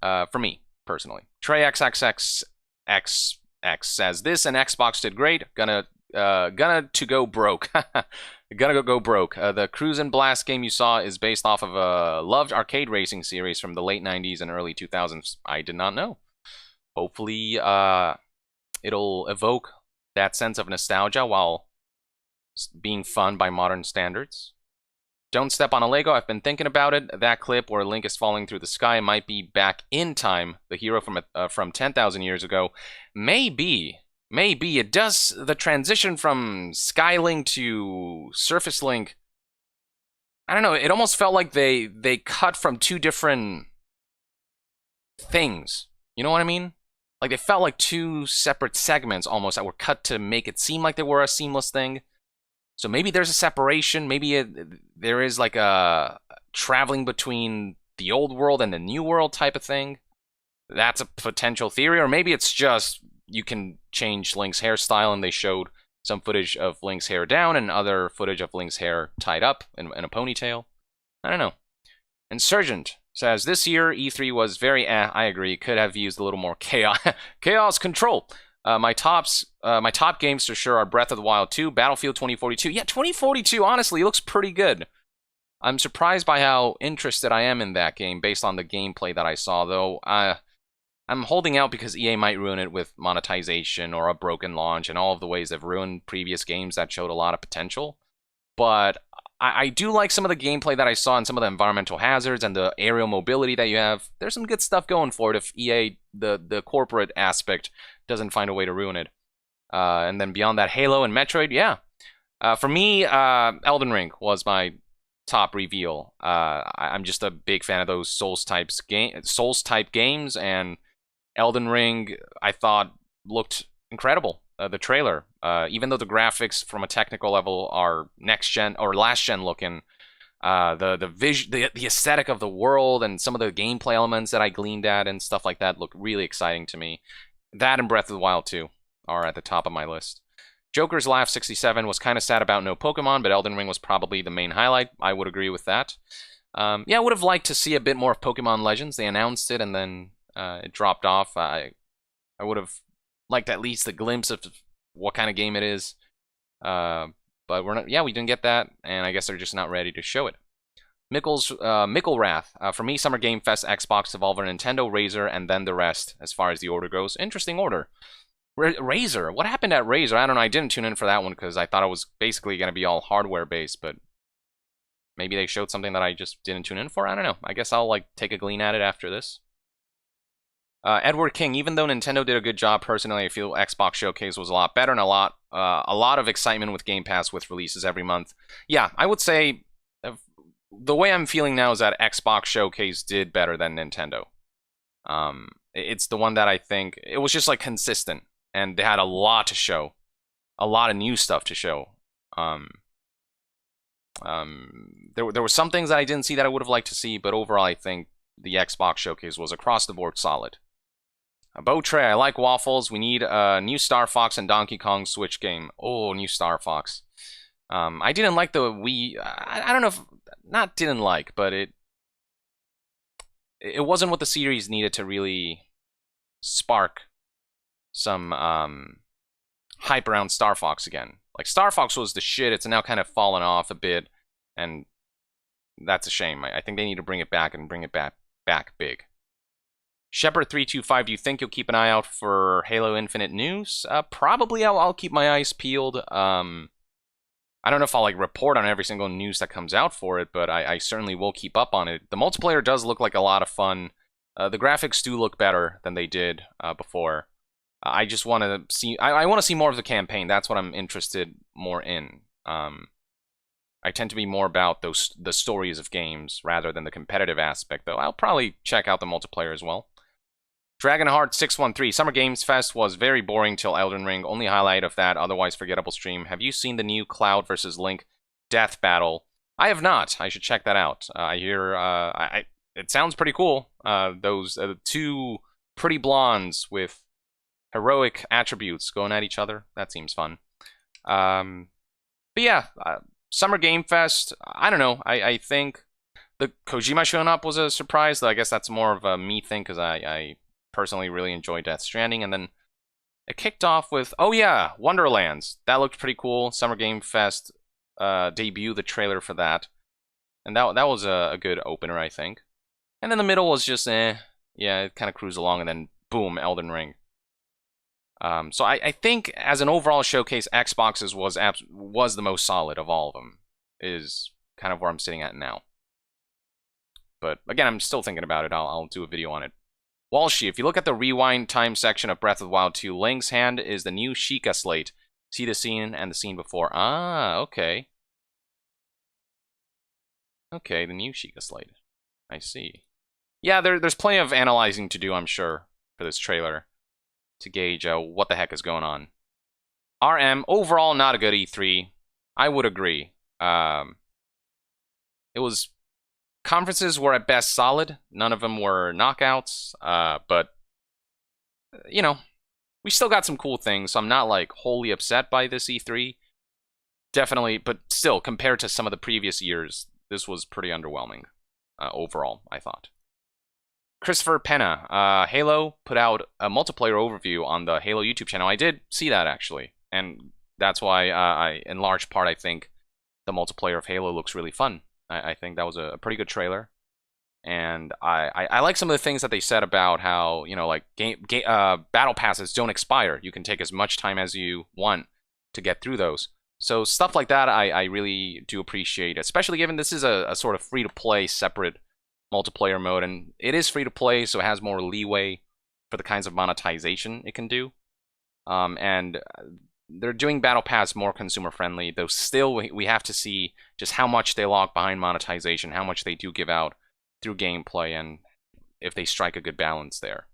For me, personally. Trey XXXXX says, this and Xbox did great. Gonna to go broke. Gonna go broke. The Cruise and Blast game you saw is based off of a loved arcade racing series from the late 90s and early 2000s. I did not know. Hopefully, it'll evoke that sense of nostalgia while being fun by modern standards. Don't step on a Lego. I've been thinking about it. That clip where Link is falling through the sky might be back in time. The hero from 10,000 years ago. Maybe it does the transition from Skylink to Surface Link. I don't know. It almost felt like they cut from two different things. You know what I mean? Like they felt like two separate segments almost that were cut to make it seem like they were a seamless thing. So maybe there's a separation. Maybe there is like a traveling between the old world and the new world type of thing. That's a potential theory. Or maybe it's just you can change Link's hairstyle and they showed some footage of Link's hair down and other footage of Link's hair tied up in a ponytail. I don't know. Insurgent says, this year E3 was very I agree, could have used a little more chaos control. My top games for sure are Breath of the Wild 2, Battlefield 2042. Yeah, 2042 honestly looks pretty good. I'm surprised by how interested I am in that game based on the gameplay that I saw, though. I'm holding out because EA might ruin it with monetization or a broken launch and all of the ways they've ruined previous games that showed a lot of potential. But I do like some of the gameplay that I saw and some of the environmental hazards and the aerial mobility that you have. There's some good stuff going for it if EA, the corporate aspect, doesn't find a way to ruin it. And then beyond that, Halo and Metroid, yeah. For me, Elden Ring was my top reveal. I'm just a big fan of those Souls-type games, and Elden Ring, I thought, looked incredible. The trailer, even though the graphics from a technical level are next gen or last gen looking, the aesthetic of the world and some of the gameplay elements that I gleaned at and stuff like that look really exciting to me. That and Breath of the Wild 2 are at the top of my list. Joker's Laugh 67 was kind of sad about no Pokemon, but Elden Ring was probably the main highlight. I would agree with that. Yeah, I would have liked to see a bit more of Pokemon Legends. They announced it and then it dropped off. I would have liked at least a glimpse of what kind of game it is. But we're not. Yeah, we didn't get that, and I guess they're just not ready to show it. Micklewrath. For me, Summer Game Fest, Xbox, Devolver, Nintendo, Razer, and then the rest as far as the order goes. Interesting order. Razer. What happened at Razer? I don't know. I didn't tune in for that one because I thought it was basically going to be all hardware based, but maybe they showed something that I just didn't tune in for. I don't know. I guess I'll take a glean at it after this. Edward King. Even though Nintendo did a good job, personally, I feel Xbox Showcase was a lot better and a lot of excitement with Game Pass with releases every month. Yeah, I would say the way I'm feeling now is that Xbox Showcase did better than Nintendo. It's the one that I think it was just consistent. And they had a lot to show. A lot of new stuff to show. There were some things that I didn't see that I would have liked to see, but overall I think the Xbox Showcase was across the board solid. Bow Tray, I like waffles. We need a new Star Fox and Donkey Kong Switch game. Oh, new Star Fox. I didn't like the Wii. I don't know if... Not didn't like, but it wasn't what the series needed to really spark some hype around Star Fox again. Star Fox was the shit. It's now kind of fallen off a bit, and that's a shame. I think they need to bring it back and bring it back big. Shepard325, do you think you'll keep an eye out for Halo Infinite news? Probably. I'll keep my eyes peeled. I don't know if I'll report on every single news that comes out for it, but I certainly will keep up on it. The multiplayer does look like a lot of fun. The graphics do look better than they did before. I just want to see. I want to see more of the campaign. That's what I'm interested more in. I tend to be more about the stories of games rather than the competitive aspect, though. I'll probably check out the multiplayer as well. Dragonheart 613. Summer Games Fest was very boring till Elden Ring. Only highlight of that otherwise forgettable stream. Have you seen the new Cloud vs. Link death battle? I have not. I should check that out. I hear it sounds pretty cool. Those two pretty blondes with heroic attributes going at each other. That seems fun. But yeah, Summer Game Fest, I don't know. I think the Kojima showing up was a surprise, though I guess that's more of a me thing because I personally really enjoy Death Stranding. And then it kicked off with, oh yeah, Wonderlands. That looked pretty cool. Summer Game Fest debut, the trailer for that. And that was a good opener, I think. And then the middle was just, yeah, it kind of cruised along, and then boom, Elden Ring. So I think as an overall showcase, Xbox's was the most solid of all of them, is kind of where I'm sitting at now. But again, I'm still thinking about it. I'll do a video on it. Walshy, if you look at the rewind time section of Breath of the Wild 2, Link's hand is the new Sheikah slate. See the scene and the scene before. Ah, okay. Okay, the new Sheikah slate. I see. Yeah, there's plenty of analyzing to do, I'm sure, for this trailer to gauge what the heck is going on. RM, overall, not a good E3. I would agree. It was... Conferences were at best solid. None of them were knockouts. But, you know, we still got some cool things, so I'm not like wholly upset by this E3. Definitely, but still, compared to some of the previous years, this was pretty underwhelming overall, I thought. Christopher Penna, Halo put out a multiplayer overview on the Halo YouTube channel. I did see that, actually, and that's why, in large part, I think the multiplayer of Halo looks really fun. I think that was a pretty good trailer. And I like some of the things that they said about how, you know, like battle passes don't expire. You can take as much time as you want to get through those. So stuff like that I really do appreciate, especially given this is a sort of free-to-play separate multiplayer mode. And it is free-to-play, so it has more leeway for the kinds of monetization it can do. And they're doing Battle Pass more consumer-friendly, though still we have to see just how much they lock behind monetization, how much they do give out through gameplay, and if they strike a good balance there.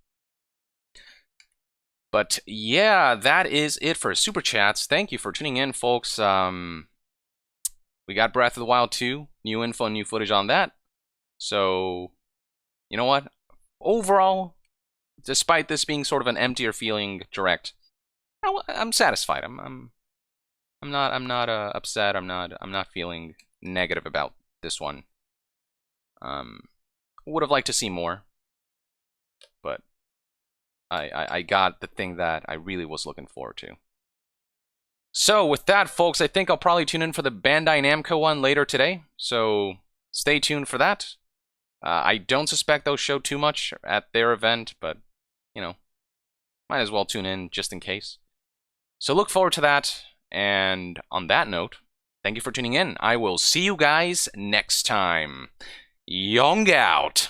But yeah, that is it for Super Chats. Thank you for tuning in, folks. We got Breath of the Wild 2, new info, new footage on that. So, you know what? Overall, despite this being sort of an emptier feeling direct, I'm satisfied. I'm not upset. I'm not feeling negative about this one. Would have liked to see more, but I got the thing that I really was looking forward to. So with that, folks, I think I'll probably tune in for the Bandai Namco one later today, so stay tuned for that. I don't suspect they'll show too much at their event, but, you know, might as well tune in just in case. So look forward to that, and on that note, thank you for tuning in. I will see you guys next time. Yong out!